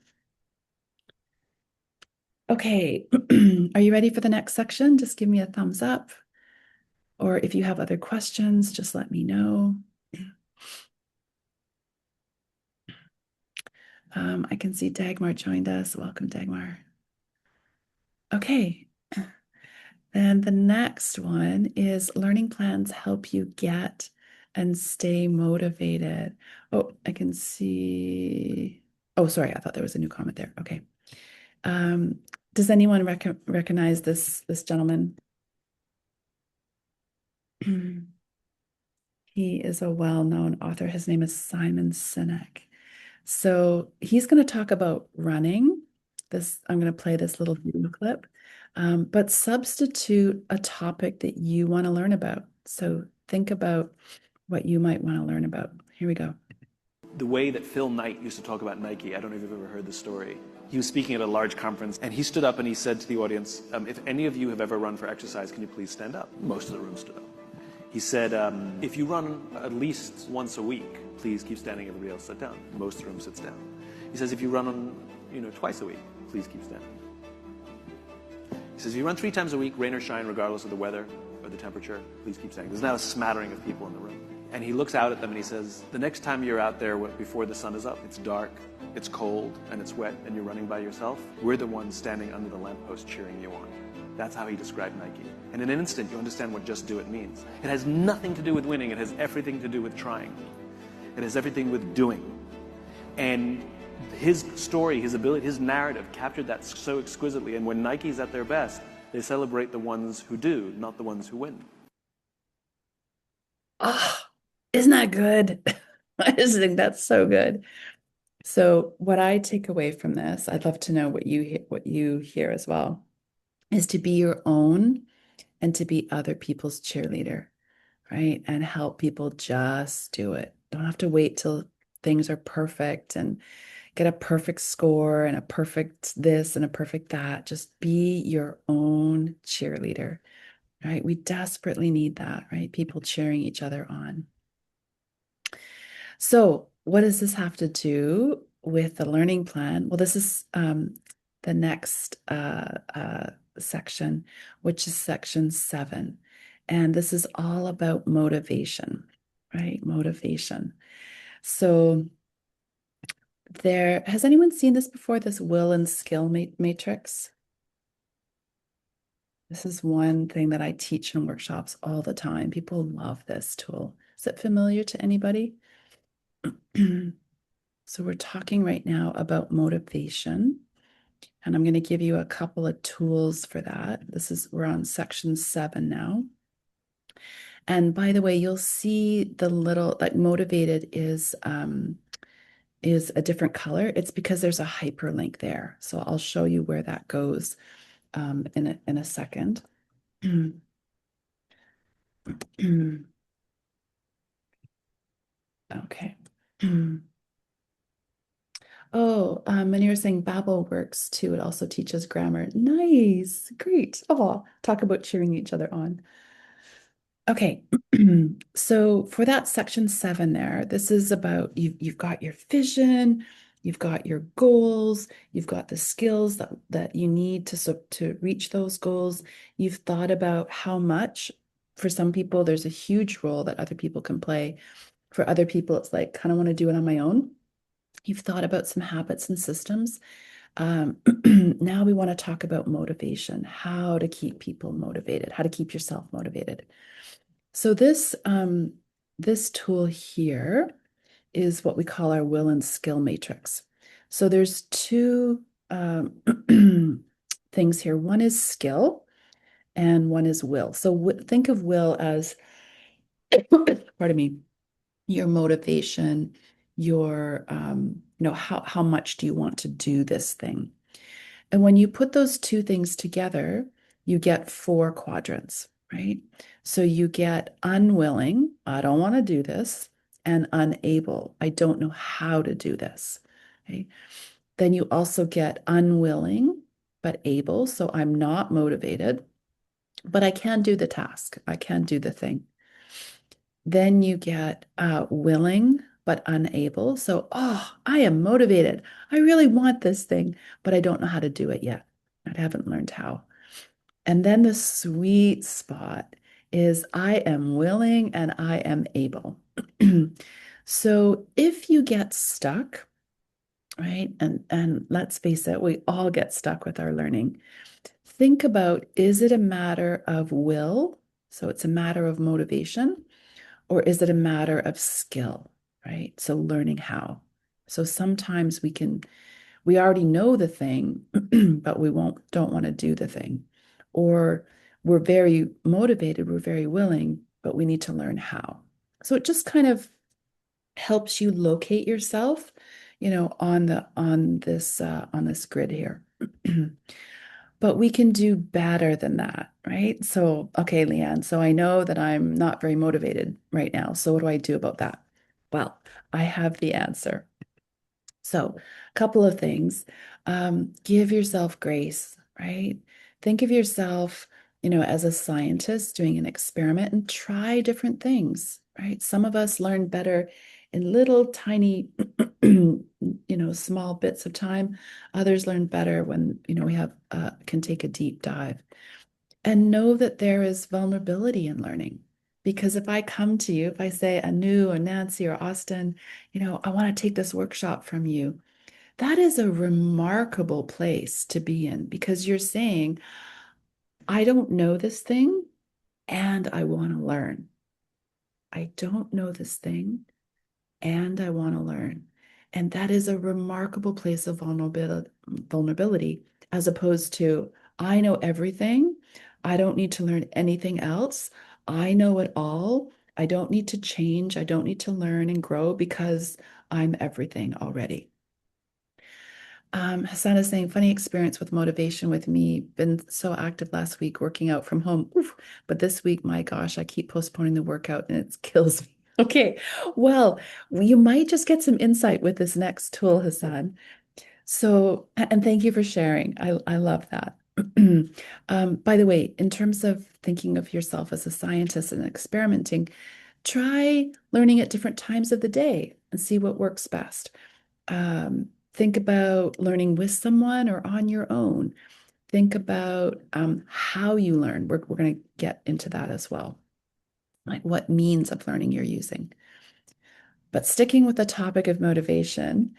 Okay, are you ready for the next section? Just give me a thumbs up. Or if you have other questions, just let me know. I can see Dagmar joined us. Welcome, Dagmar. Okay, and the next one is learning plans help you get and stay motivated. Oh, I can see. Oh, sorry, I thought there was a new comment there. Okay. Um, does anyone recognize this gentleman? He is a well-known author. His name is Simon Sinek. So he's going to talk about running. I'm going to play this little video clip, but substitute a topic that you want to learn about. So think about what you might want to learn about. Here we go. The way that Phil Knight used to talk about Nike, I don't know if you've ever heard the story. He was speaking at a large conference, and he stood up and he said to the audience, if any of you have ever run for exercise, can you please stand up? Most of the room stood up. He said, if you run at least once a week, please keep standing, everybody else sit down. Most of the room sits down. He says, if you run on, twice a week, please keep standing. He says, if you run 3 times a week, rain or shine, regardless of the weather or the temperature, please keep standing. There's now a smattering of people in the room. And he looks out at them and he says, the next time you're out there before the sun is up, it's dark, it's cold, and it's wet, and you're running by yourself, we're the ones standing under the lamppost cheering you on. That's how he described Nike. And in an instant, you understand what just do it means. It has nothing to do with winning. It has everything to do with trying. It has everything with doing. And his story, his ability, his narrative captured that so exquisitely. And when Nike's at their best, they celebrate the ones who do, not the ones who win. Oh, isn't that good? I just think that's so good. So what I take away from this, I'd love to know what you hear as well, is to be your own and to be other people's cheerleader, right? And help people just do it. Don't have to wait till things are perfect and get a perfect score and a perfect this and a perfect that. Just be your own cheerleader, right? We desperately need that, right? People cheering each other on. So what does this have to do with the learning plan? Well, this is the next section, which is section 7. And this is all about motivation, right? Motivation. So has anyone seen this before, this will and skill matrix? This is one thing that I teach in workshops all the time. People love this tool. Is it familiar to anybody? So we're talking right now about motivation, and I'm going to give you a couple of tools for that. We're on section 7 now. And by the way, you'll see the little, like motivated is a different color. It's because there's a hyperlink there. So I'll show you where that goes in a second. Okay. Oh, Manira's saying Babbel works too. It also teaches grammar. Nice. Great. Oh, talk about cheering each other on. Okay. So for that section 7 there, this is about you've got your vision, you've got your goals, you've got the skills that you need to reach those goals. You've thought about how much, for some people, there's a huge role that other people can play. For other people, it's like, kind of want to do it on my own. You've thought about some habits and systems. Now we want to talk about motivation, how to keep people motivated, how to keep yourself motivated. So this tool here is what we call our will and skill matrix. So there's 2 things here. One is skill and one is will. So think of will as, pardon me, your motivation, your, how much do you want to do this thing? And when you put those 2 things together, you get 4 quadrants, right? So you get unwilling, I don't want to do this, and unable, I don't know how to do this, okay? Then you also get unwilling, but able, so I'm not motivated, but I can do the task, I can do the thing. Then you get willing, but unable. So, oh, I am motivated. I really want this thing, but I don't know how to do it yet. I haven't learned how. And then the sweet spot is I am willing and I am able. So if you get stuck, right? And let's face it, we all get stuck with our learning. Think about, is it a matter of will? So it's a matter of motivation, or is it a matter of skill, right? So learning how. So sometimes we already know the thing, but we don't want to do the thing. Or we're very motivated, we're very willing, but we need to learn how. So it just kind of helps you locate yourself, on this grid here. But we can do better than that, right? So, okay, Leanne, so I know that I'm not very motivated right now. So what do I do about that? Well, I have the answer. So, a couple of things. Give yourself grace, right? Think of yourself, as a scientist doing an experiment and try different things, right? Some of us learn better in little tiny, small bits of time. Others learn better when, we can take a deep dive. And know that there is vulnerability in learning. Because if I come to you, if I say Anu or Nancy or Austin, I want to take this workshop from you, that is a remarkable place to be in because you're saying, I don't know this thing and I want to learn. I don't know this thing and I want to learn. And that is a remarkable place of vulnerability, as opposed to, I know everything. I don't need to learn anything else. I know it all. I don't need to change. I don't need to learn and grow because I'm everything already. Hassan is saying, funny experience with motivation with me. Been so active last week working out from home. Oof. But this week, my gosh, I keep postponing the workout and it kills me. Okay, well, you might just get some insight with this next tool, Hassan. So, and thank you for sharing. I love that. By the way, in terms of thinking of yourself as a scientist and experimenting, try learning at different times of the day and see what works best. Think about learning with someone or on your own. Think about how you learn. We're going to get into that as well, like what means of learning you're using. But sticking with the topic of motivation,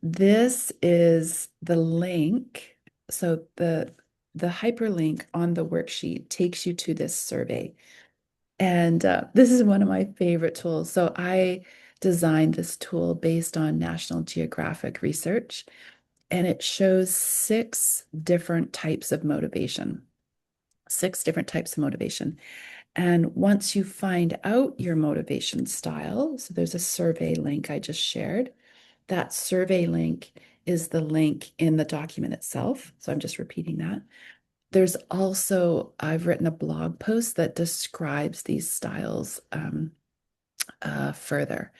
this is the link. So the hyperlink on the worksheet takes you to this survey. And this is one of my favorite tools. So I designed this tool based on National Geographic research, and it shows 6 different types of motivation. And once you find out your motivation style, so there's a survey link I just shared. That survey link is the link in the document itself. So I'm just repeating that. There's also, I've written a blog post that describes these styles further.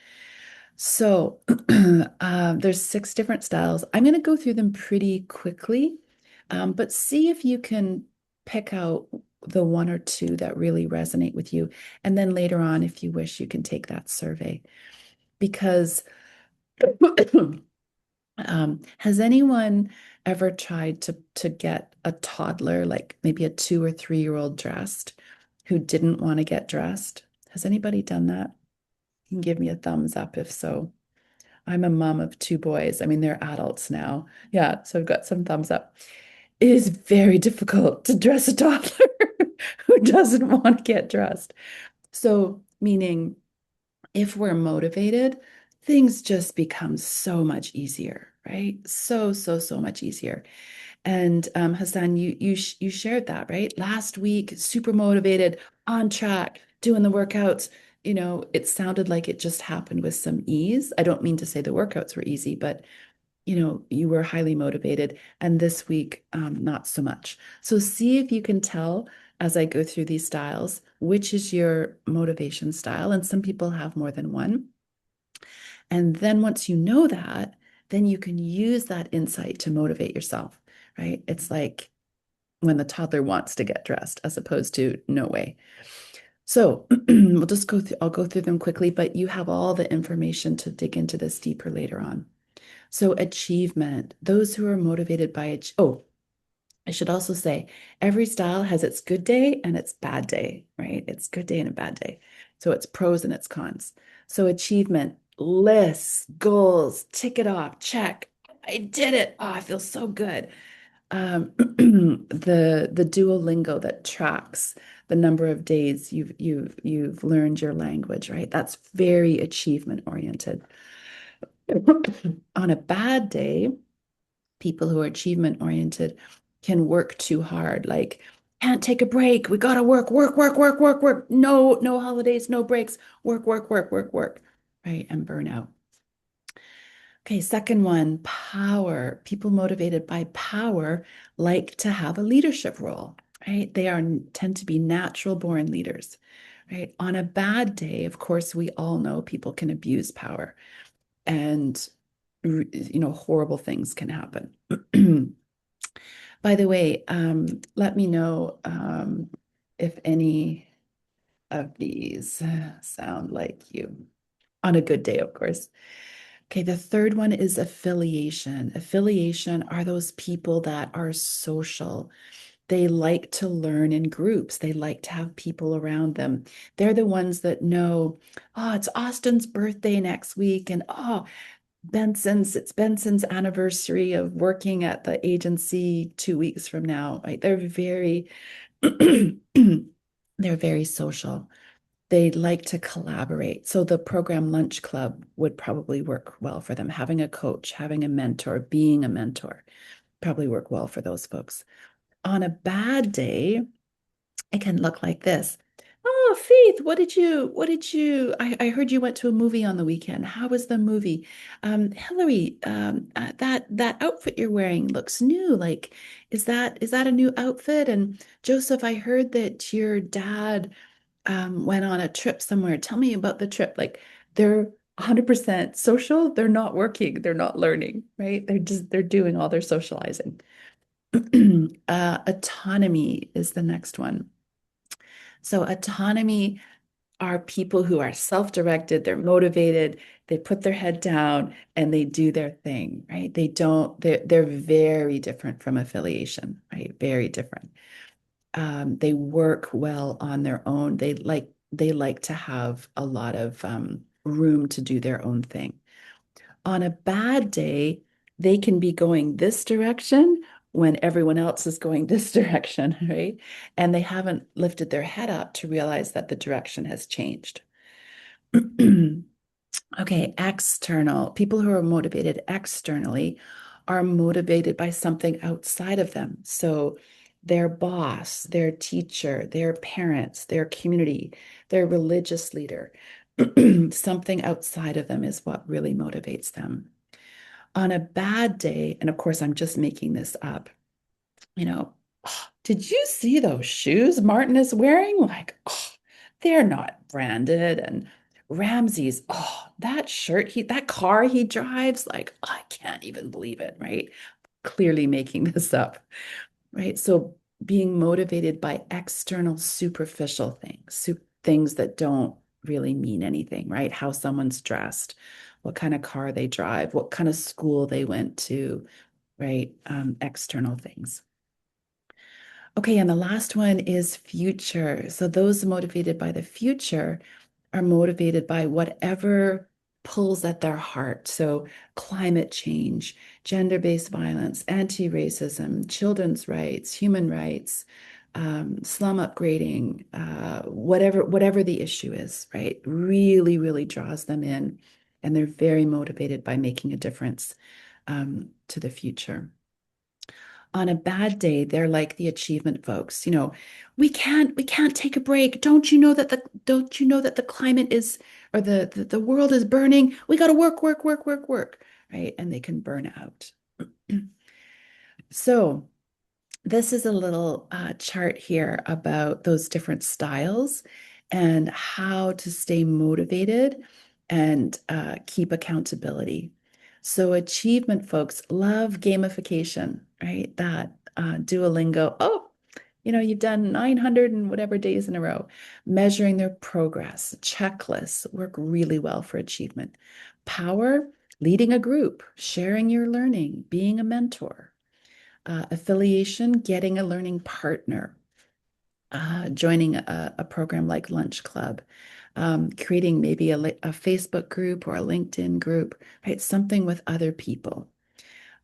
So there's 6 different styles. I'm going to go through them pretty quickly, but see if you can pick out the one or two that really resonate with you. And then later on, if you wish, you can take that survey. Because has anyone ever tried to get a toddler, like maybe a 2 or 3-year-old dressed who didn't want to get dressed? Has anybody done that? You can give me a thumbs up if so. I'm a mom of 2 boys. I mean, they're adults now. Yeah, so I've got some thumbs up. It is very difficult to dress a toddler who doesn't want to get dressed. So, meaning if we're motivated, things just become so much easier, right? So much easier. And Hassan, you shared that, right? Last week, super motivated, on track, doing the workouts. It sounded like it just happened with some ease. I don't mean to say the workouts were easy, but you were highly motivated. And this week, not so much. So see if you can tell as I go through these styles, which is your motivation style. And some people have more than one. And then once you know that, then you can use that insight to motivate yourself, right? It's like when the toddler wants to get dressed as opposed to no way. So we'll just go through, I'll go through them quickly, but you have all the information to dig into this deeper later on. So achievement, those who are motivated by, oh, I should also say every style has its good day and its bad day, right? It's good day and a bad day. So it's pros and its cons. So achievement, lists, goals, tick it off, check. I did it. Oh, I feel so good. The Duolingo that tracks the number of days you've learned your language, right? That's very achievement oriented. On a bad day, people who are achievement oriented can work too hard. Like, can't take a break. We gotta work, work, work, work, work, work. No, no holidays, no breaks. Work, work, work, work, work. Right? And burnout. Okay, second one, power. People motivated by power like to have a leadership role, right? They are tend to be natural born leaders, right? On a bad day, of course, we all know people can abuse power and horrible things can happen. By the way, let me know if any of these sound like you on a good day, of course. Okay, the third one is affiliation. Affiliation are those people that are social. They like to learn in groups. They like to have people around them. They're the ones that know, oh, it's Austin's birthday next week, and oh, it's Benson's anniversary of working at the agency 2 weeks from now, right? They're very social. They like to collaborate. So the program lunch club would probably work well for them. Having a coach, having a mentor, being a mentor probably work well for those folks. On a bad day, it can look like this. Oh, Faith, I heard you went to a movie on the weekend. How was the movie? Hillary, that outfit you're wearing looks new. Like, is that a new outfit? And Joseph, I heard that your dad went on a trip somewhere. Tell me about the trip. Like, they're 100% social. They're not working. They're not learning, right? They're doing all their socializing. Autonomy is the next one. So autonomy are people who are self-directed, they're motivated, they put their head down and they do their thing, right? They're very different from affiliation, right? Very different. They work well on their own. They like to have a lot of room to do their own thing. On a bad day, they can be going this direction when everyone else is going this direction, right? And they haven't lifted their head up to realize that the direction has changed. Okay, external. People who are motivated externally are motivated by something outside of them. So their boss, their teacher, their parents, their community, their religious leader, something outside of them is what really motivates them. On a bad day, and of course, I'm just making this up, you know, "Oh, did you see those shoes Martin is wearing? Like, oh, they're not branded. And Ramsey's, oh, that car he drives, like, I can't even believe it, right? Clearly making this up, right? So being motivated by external superficial things, things that don't really mean anything, right? How someone's dressed, what kind of car they drive, what kind of school they went to, right? External things. Okay, and the last one is future. So those motivated by the future are motivated by whatever pulls at their heart. So climate change, gender-based violence, anti-racism, children's rights, human rights, slum upgrading, whatever the issue is, right? Really, really draws them in, and they're very motivated by making a difference to the future. On a bad day, they're like the achievement folks. We can't take a break. Don't you know that the climate is or the world is burning? We got to work, work, work, work, work, right? And they can burn out. So this is a little chart here about those different styles and how to stay motivated and keep accountability. So achievement folks love gamification, right? That Duolingo. Oh, you've done 900 and whatever days in a row. Measuring their progress, checklists work really well for achievement. Power, leading a group, sharing your learning, being a mentor. Affiliation, getting a learning partner, joining a program like Lunch Club, creating maybe a Facebook group or a LinkedIn group, right? Something with other people.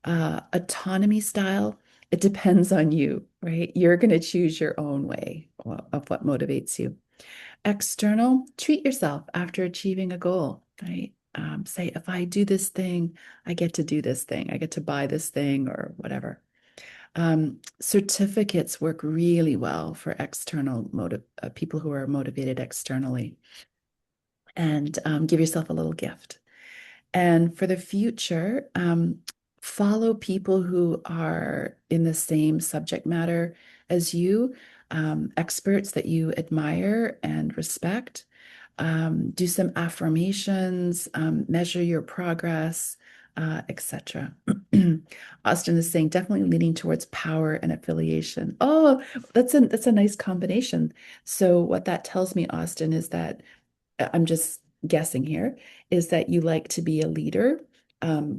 Autonomy style, it depends on you, right? You're going to choose your own way of what motivates you. External, treat yourself after achieving a goal, right? Say, if I do this thing, I get to do this thing, I get to buy this thing or whatever. Certificates work really well for external motive people who are motivated externally, and give yourself a little gift. And for the future, follow people who are in the same subject matter as you, experts that you admire and respect. Do some affirmations, measure your progress, etc. Austin is saying definitely leaning towards power and affiliation. Oh, that's a nice combination. So what that tells me, Austin, is that I'm just guessing here, is that you like to be a leader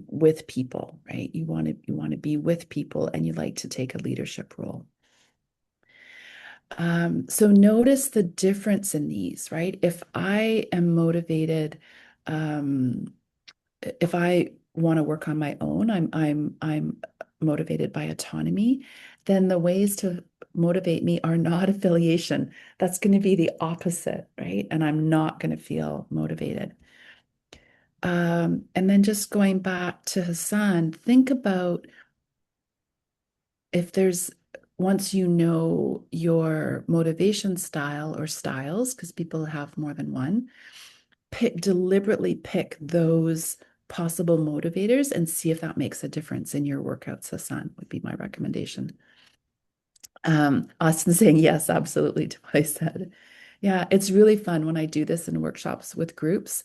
with people, right? You want to be with people and you like to take a leadership role. So notice the difference in these, right? If I am motivated, um, if I want to work on my own, I'm motivated by autonomy, then the ways to motivate me are not affiliation. That's going to be the opposite, right? And I'm not going to feel motivated. And then just going back to Hassan, think about if there's once you know your motivation style or styles, because people have more than one, deliberately pick those possible motivators and see if that makes a difference in your workouts, Hassan, would be my recommendation. Austin saying yes, absolutely to what I said. Yeah, it's really fun when I do this in workshops with groups.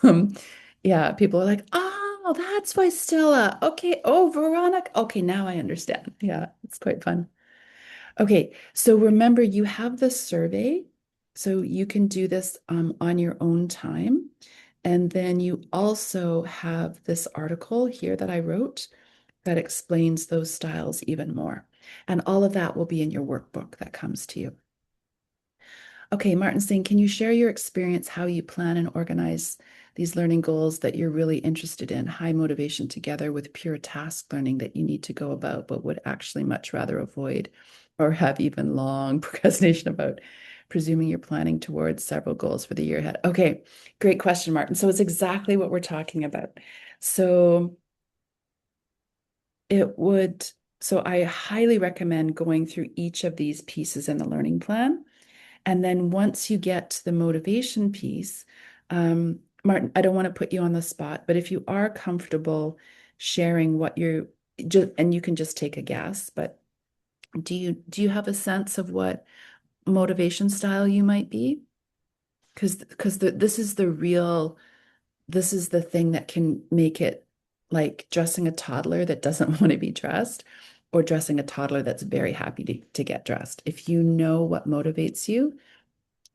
Um, yeah, people are like, oh, that's why Stella. Okay. Oh, Veronica. Okay, now I understand. Yeah, it's quite fun. Okay, so remember you have the survey, so you can do this on your own time. And then you also have this article here that I wrote that explains those styles even more. And all of that will be in your workbook that comes to you. Okay, Martin saying, can you share your experience how you plan and organize these learning goals that you're really interested in? High motivation together with pure task learning that you need to go about, but would actually much rather avoid or have even long procrastination about, presuming you're planning towards several goals for the year ahead. Okay, great question, Martin. So it's exactly what we're talking about. So it would, so I highly recommend going through each of these pieces in the learning plan. And then once you get to the motivation piece, Martin, I don't want to put you on the spot, but if you are comfortable sharing what you're just, and you can just take a guess, but do you have a sense of what motivation style you might be? Because this is the thing that can make it like dressing a toddler that doesn't want to be dressed or dressing a toddler that's very happy to get dressed. If you know what motivates you,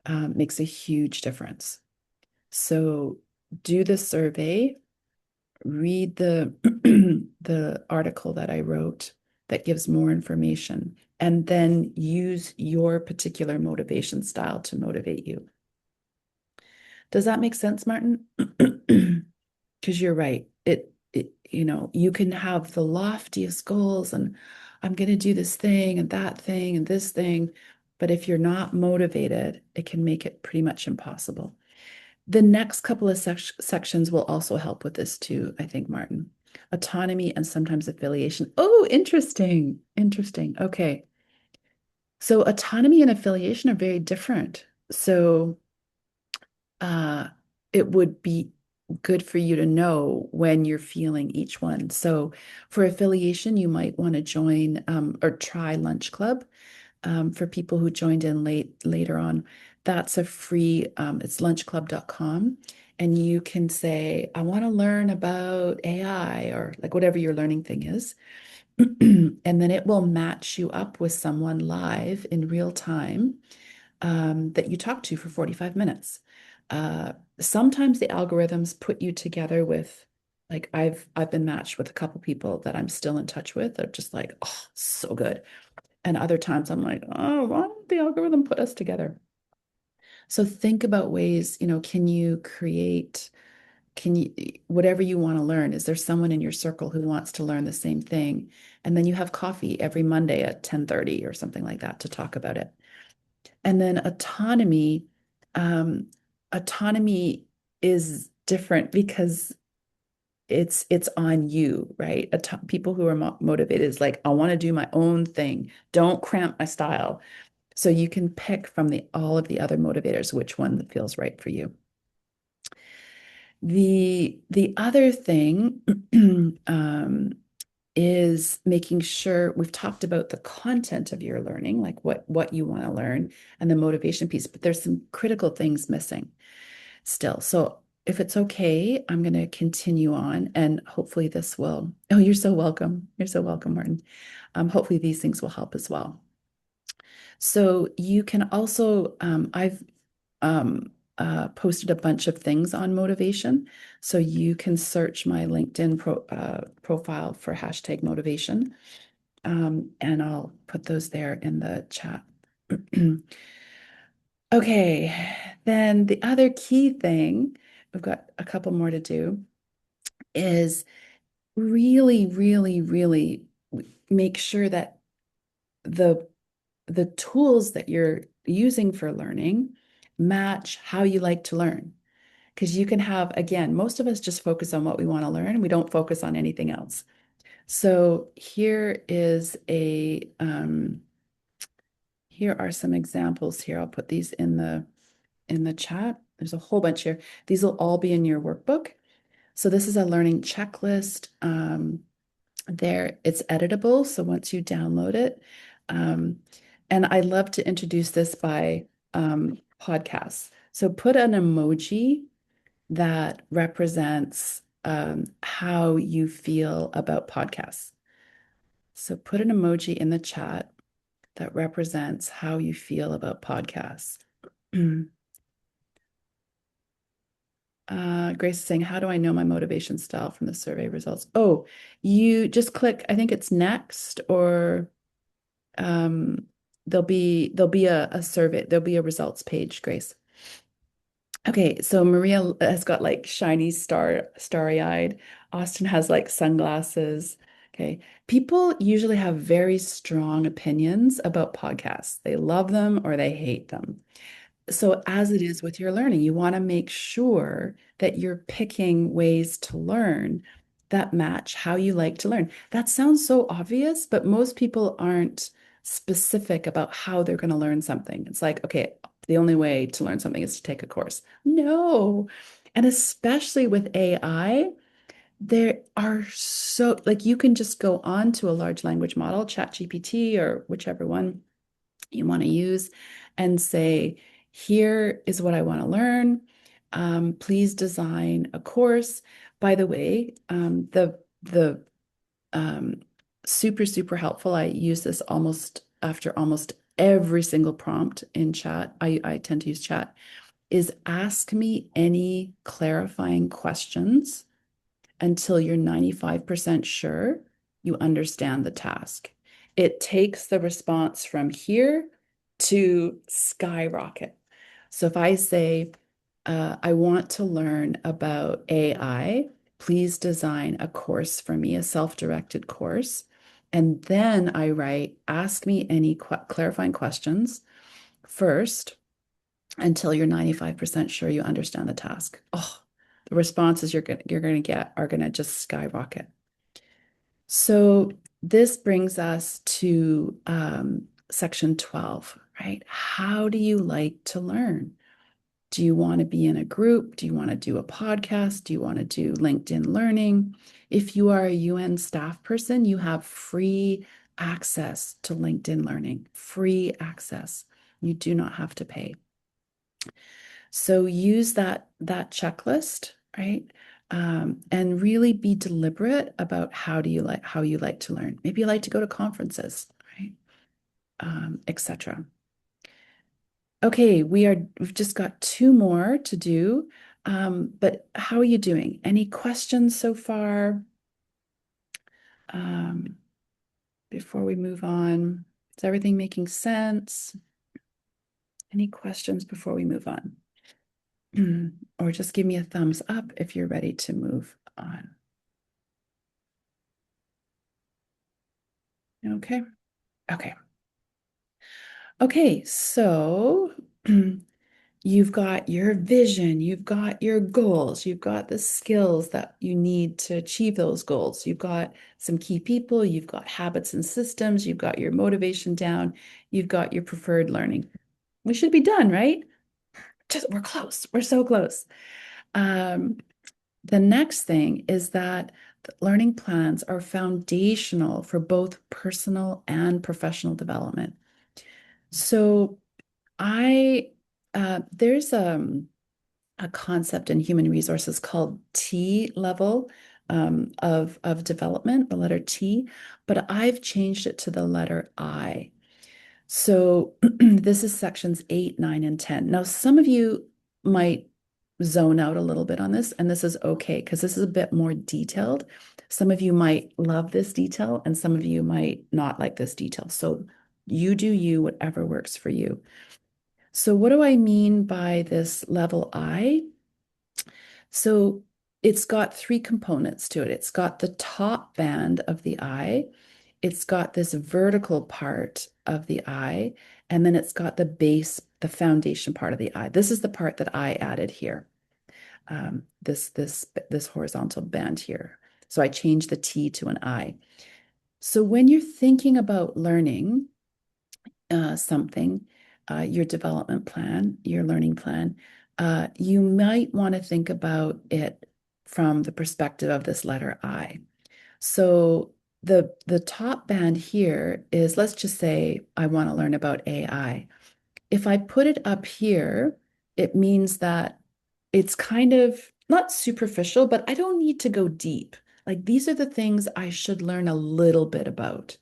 makes a huge difference. So do the survey, read the the article that I wrote that gives more information, and then use your particular motivation style to motivate you. Does that make sense, Martin? Because you're right. You can have the loftiest goals and I'm going to do this thing and that thing and this thing. But if you're not motivated, it can make it pretty much impossible. The next couple of sections will also help with this too, I think, Martin. Autonomy and sometimes affiliation. Oh, interesting. Interesting. Okay. So autonomy and affiliation are very different. So uh, it would be good for you to know when you're feeling each one. So for affiliation, you might want to join or try Lunch Club. For people who joined in later on, that's a free, it's lunchclub.com. And you can say, I want to learn about AI or like whatever your learning thing is. And then it will match you up with someone live in real time that you talk to for 45 minutes. Sometimes the algorithms put you together with, like I've been matched with a couple people that I'm still in touch with. They're just like, oh, so good. And other times I'm like, oh, why did the algorithm put us together? So think about ways, can you create, can you, whatever you want to learn, is there someone in your circle who wants to learn the same thing? And then you have coffee every Monday at 10:30 or something like that to talk about it. And then um, autonomy is different because it's on you, right? People who are motivated is like, I want to do my own thing. Don't cramp my style. So you can pick from the all of the other motivators which one that feels right for you. The other thing is making sure we've talked about the content of your learning, like what you want to learn and the motivation piece, but there's some critical things missing still. So if it's okay, I'm going to continue on and hopefully this will, oh, you're so welcome. You're so welcome, Martin. Hopefully these things will help as well. So you can also, I've posted a bunch of things on motivation. So you can search my LinkedIn profile for hashtag motivation. And I'll put those there in the chat. Okay, then the other key thing, we've got a couple more to do, is really, really, really make sure that the the tools that you're using for learning match how you like to learn. Because you can have, again, most of us just focus on what we want to learn. We don't focus on anything else. So here are some examples here. I'll put these in the chat. There's a whole bunch here. These will all be in your workbook. So this is a learning checklist. There, it's editable. So once you download it, and I love to introduce this by podcasts. So put an emoji that represents how you feel about podcasts. So put an emoji in the chat that represents how you feel about podcasts. Grace is saying, how do I know my motivation style from the survey results? Oh, you just click, I think it's next, or there'll be a survey, there'll be a results page, Grace. Okay, so Maria has got like shiny starry-eyed. Austin has like sunglasses. Okay. People usually have very strong opinions about podcasts. They love them or they hate them. So as it is with your learning, you want to make sure that you're picking ways to learn that match how you like to learn. That sounds so obvious, but most people aren't specific about how they're going to learn something. It's like, okay, the only way to learn something is to take a course. No. And especially with AI, there are so, like, you can just go on to a large language model, ChatGPT or whichever one you want to use, and say, here is what I want to learn. Please design a course. By the way, the super, super helpful. I use this almost after almost every single prompt in chat. I tend to use chat, is ask me any clarifying questions until you're 95% sure you understand the task. It takes the response from here to skyrocket. So if I say, I want to learn about AI, please design a course for me, a self-directed course. And then I write, ask me any clarifying questions first until you're 95% sure you understand the task. Oh, the responses you're going to get are going to just skyrocket. So this brings us to section 12, right? How do you like to learn? Do you want to be in a group? Do you want to do a podcast? Do you want to do LinkedIn Learning? If you are a UN staff person, you have free access to LinkedIn Learning, free access. You do not have to pay. So use that checklist, right? and really be deliberate about how you like to learn. Maybe you like to go to conferences, right? Etc. Okay, we've just got two more to do. But how are you doing? Any questions so far? Um, before we move on, is everything making sense? Any questions before we move on? Or just give me a thumbs up if you're ready to move on. Okay. Okay. Okay, so you've got your vision, you've got your goals, you've got the skills that you need to achieve those goals. You've got some key people, you've got habits and systems, you've got your motivation down, you've got your preferred learning. We should be done, right? We're close. We're so close. Um, the next thing is that the learning plans are foundational for both personal and professional development. So I there's a concept in human resources called T level of development, the letter T, but I've changed it to the letter I. So this is sections 8, 9, and 10. Now, some of you might zone out a little bit on this, and this is okay because this is a bit more detailed. Some of you might love this detail, and some of you might not like this detail. So you do you, whatever works for you. So what do I mean by this level I? So it's got three components to it. It's got the top band of the I, it's got this vertical part of the I, and then it's got the base, the foundation part of the I. This is the part that I added here. This horizontal band here. So I changed the T to an I. So when you're thinking about learning something, your development plan, your learning plan, you might want to think about it from the perspective of this letter I. So the top band here is, let's just say I want to learn about AI. If I put it up here, it means that it's kind of not superficial, but I don't need to go deep. Like these are the things I should learn a little bit about,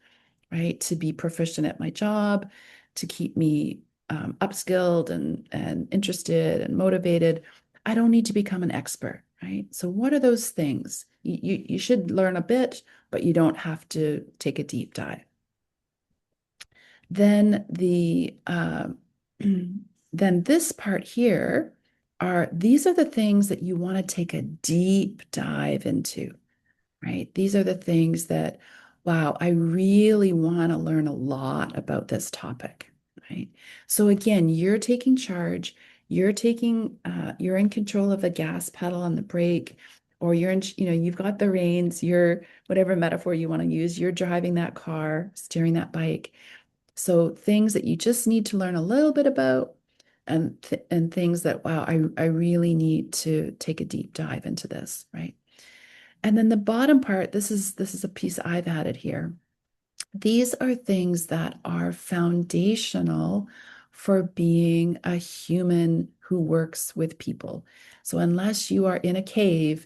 right? To be proficient at my job, to keep me upskilled and interested and motivated. I don't need to become an expert, right? So what are those things? You should learn a bit, but you don't have to take a deep dive. Then then this part here these are the things that you want to take a deep dive into, right? These are the things that, wow, I really want to learn a lot about this topic, right? So again, you're taking charge, you're in control of the gas pedal and the brake, or you've got the reins, you're whatever metaphor you want to use, you're driving that car, steering that bike. So things that you just need to learn a little bit about and things that, wow, I really need to take a deep dive into this, right? And then the bottom part, this is a piece I've added here. These are things that are foundational for being a human who works with people. So unless you are in a cave,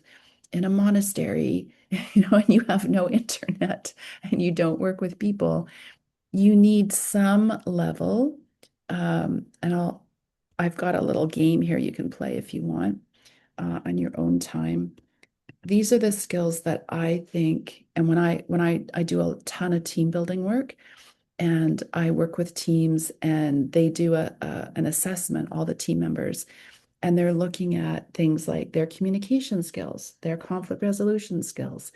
in a monastery, and you have no internet and you don't work with people, you need some level. And I've got a little game here you can play if you want on your own time. These are the skills that I think, and when I do a ton of team building work, and I work with teams, and they do an assessment, all the team members, and they're looking at things like their communication skills, their conflict resolution skills,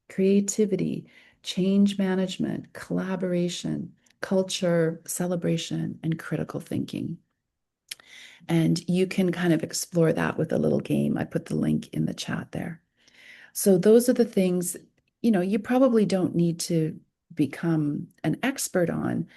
creativity, change management, collaboration, culture, celebration, and critical thinking. And you can kind of explore that with a little game. I put the link in the chat there. So those are the things, you probably don't need to become an expert on,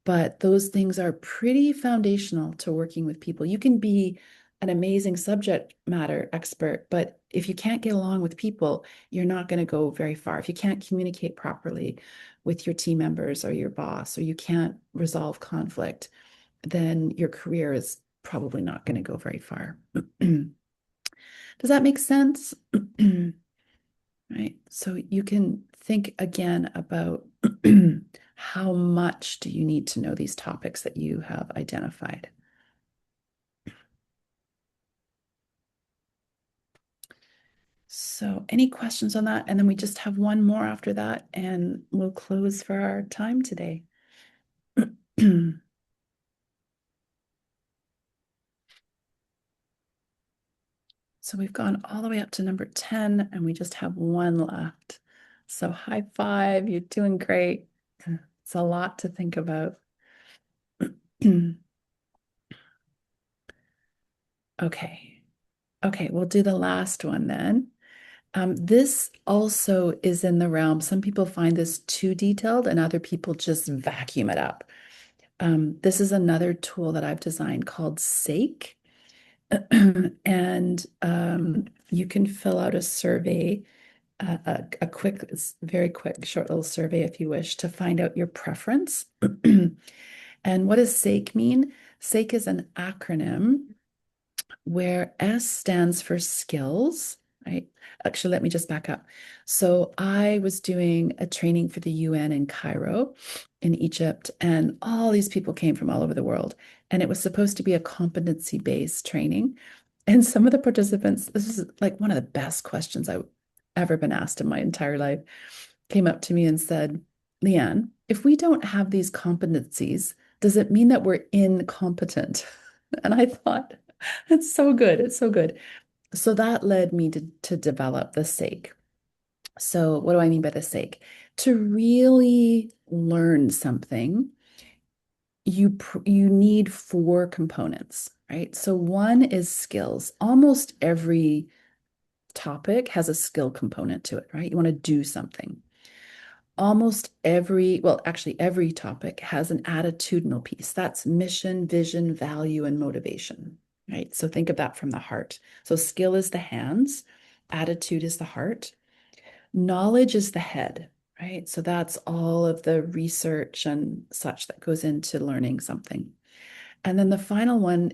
but those things are pretty foundational to working with people. You can be an amazing subject matter expert, but if you can't get along with people, you're not going to go very far. If you can't communicate properly with your team members or your boss, or you can't resolve conflict, then your career is probably not going to go very far. Does that make sense? Right. So you can think again about how much do you need to know these topics that you have identified. So any questions on that? And then we just have one more after that, and we'll close for our time today. So we've gone all the way up to number 10, and we just have one left. So high five, you're doing great. It's a lot to think about. Okay. Okay, we'll do the last one then. This also is in the realm. Some people find this too detailed, and other people just vacuum it up. This is another tool that I've designed called Sake. And you can fill out a survey, a quick, very quick, short little survey if you wish to find out your preference. And what does SAKE mean? SAKE is an acronym where S stands for skills, right? Actually, let me just back up. So I was doing a training for the UN in Cairo, in Egypt, and all these people came from all over the world. And it was supposed to be a competency-based training. And some of the participants, this is like one of the best questions I've ever been asked in my entire life, came up to me and said, Leanne, if we don't have these competencies, does it mean that we're incompetent? And I thought, it's so good. It's so good. So that led me to develop the SAKE. So what do I mean by the SAKE? To really learn something, you need four components, right? So one is skills. Almost every topic has a skill component to it, right? You want to do something. Almost every, well, actually every topic has an attitudinal piece. That's mission, vision, value, and motivation, right? So think of that from the heart. So skill is the hands, attitude is the heart, knowledge is the head, right? So that's all of the research and such that goes into learning something. And then the final one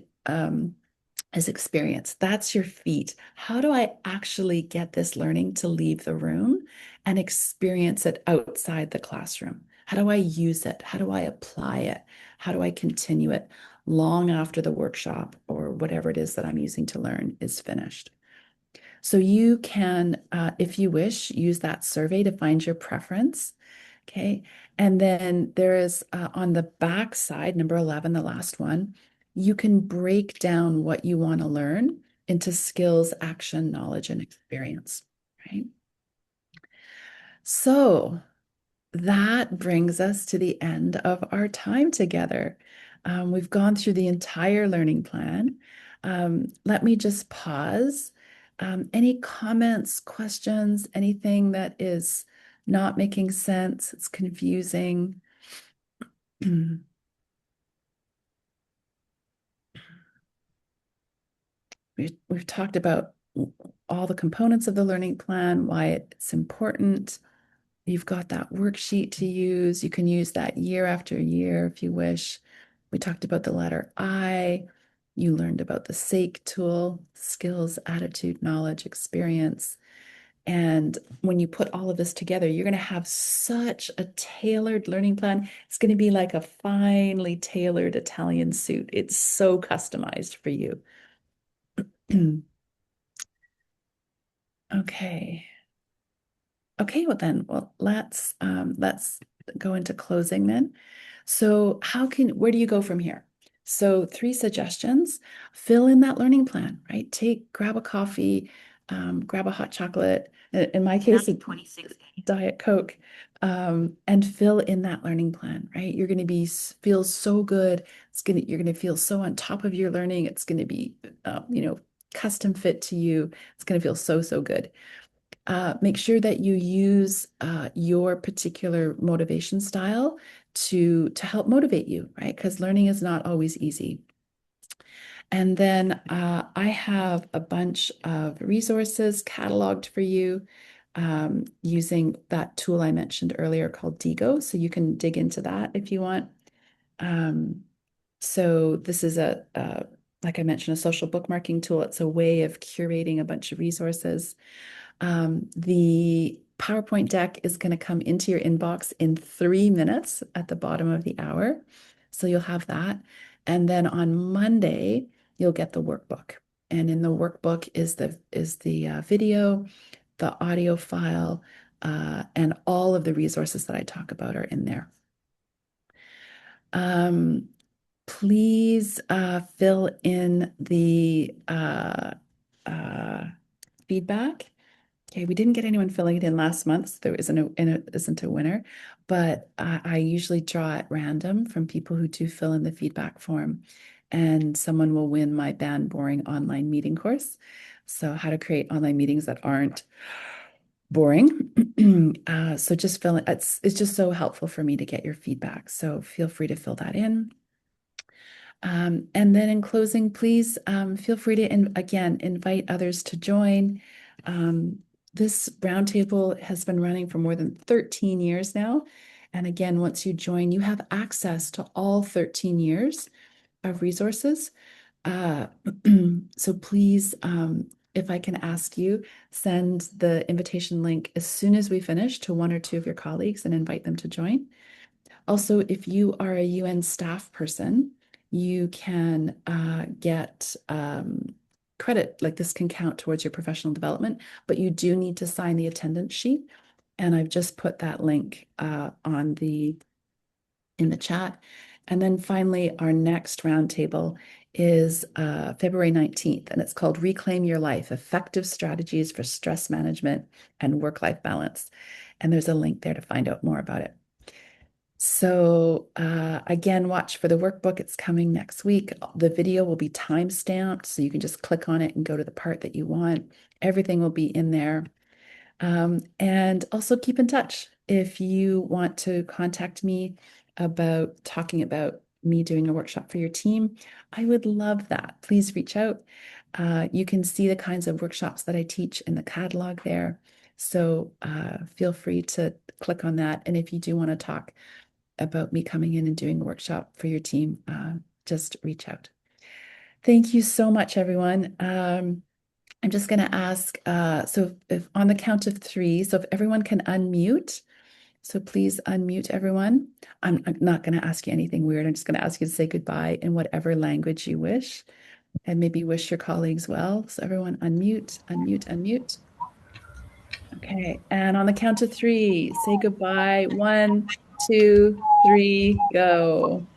is experience. That's your feet. How do I actually get this learning to leave the room and experience it outside the classroom? How do I use it? How do I apply it? How do I continue it long after the workshop or whatever it is that I'm using to learn is finished? So you can, if you wish, use that survey to find your preference. Okay. And then there is on the back side, number 11, the last one, you can break down what you want to learn into skills, action, knowledge, and experience, right? So that brings us to the end of our time together. We've gone through the entire learning plan. Let me just pause. Any comments, questions, anything that is not making sense? It's confusing. We've talked about all the components of the learning plan, why it's important. You've got that worksheet to use. You can use that year after year if you wish. We talked about the letter I. You learned about the SAKE tool, skills, attitude, knowledge, experience. And when you put all of this together, you're going to have such a tailored learning plan. It's going to be like a finely tailored Italian suit. It's so customized for you. Okay. Okay, well, let's go into closing then. So where do you go from here? So 3 suggestions: fill in that learning plan, right? Grab a coffee, grab a hot chocolate. In my case, it's 26 Diet Coke, and fill in that learning plan, right? You're going to feel so good. You're going to feel so on top of your learning. It's going to be, custom fit to you. It's going to feel so, so good. Make sure that you use your particular motivation style to help motivate you, right? Because learning is not always easy. And then I have a bunch of resources cataloged for you using that tool I mentioned earlier called Digo. So you can dig into that if you want. So this is like I mentioned, a social bookmarking tool. It's a way of curating a bunch of resources. The PowerPoint deck is going to come into your inbox in 3 minutes at the bottom of the hour. So you'll have that. And then on Monday, you'll get the workbook. And in the workbook is the video, the audio file, and all of the resources that I talk about are in there. Please fill in the feedback. Okay, we didn't get anyone filling it in last month, so there isn't a winner, but I usually draw at random from people who do fill in the feedback form, and someone will win my Ban Boring online meeting course. So how to create online meetings that aren't boring. So just fill it. It's just so helpful for me to get your feedback. So feel free to fill that in. And then in closing, please feel free to, again, invite others to join. This roundtable has been running for more than 13 years now. And again, once you join, you have access to all 13 years of resources. So please, if I can ask you, send the invitation link as soon as we finish to one or two of your colleagues and invite them to join. Also, if you are a UN staff person, you can get credit, like this can count towards your professional development, but you do need to sign the attendance sheet. And I've just put that link in the chat. And then finally, our next roundtable is February 19th, and it's called Reclaim Your Life, Effective Strategies for Stress Management and Work-Life Balance. And there's a link there to find out more about it. So again, watch for the workbook. It's coming next week. The video will be time-stamped, so you can just click on it and go to the part that you want. Everything will be in there. And also keep in touch if you want to contact me about talking about me doing a workshop for your team. I would love that. Please reach out. You can see the kinds of workshops that I teach in the catalog there. So feel free to click on that. And if you do want to talk about me coming in and doing a workshop for your team, just reach out. Thank you so much, everyone. I'm just going to ask, so if on the count of three, so if everyone can unmute, so please unmute everyone. I'm not going to ask you anything weird. I'm just going to ask you to say goodbye in whatever language you wish, and maybe wish your colleagues well. So everyone unmute, unmute, unmute. Okay, and on the count of three, say goodbye. 1, 2, 3, go.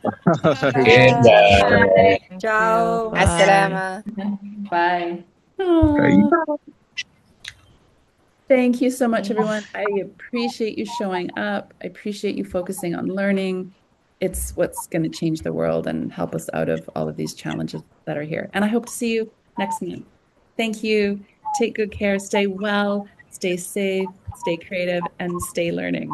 Goodbye. Ciao. Bye. Assalama. Bye. Oh, thank you so much, everyone. I appreciate you showing up. I appreciate you focusing on learning. It's what's going to change the world and help us out of all of these challenges that are here. And I hope to see you next month. Thank you. Take good care. Stay well, stay safe, stay creative, and stay learning.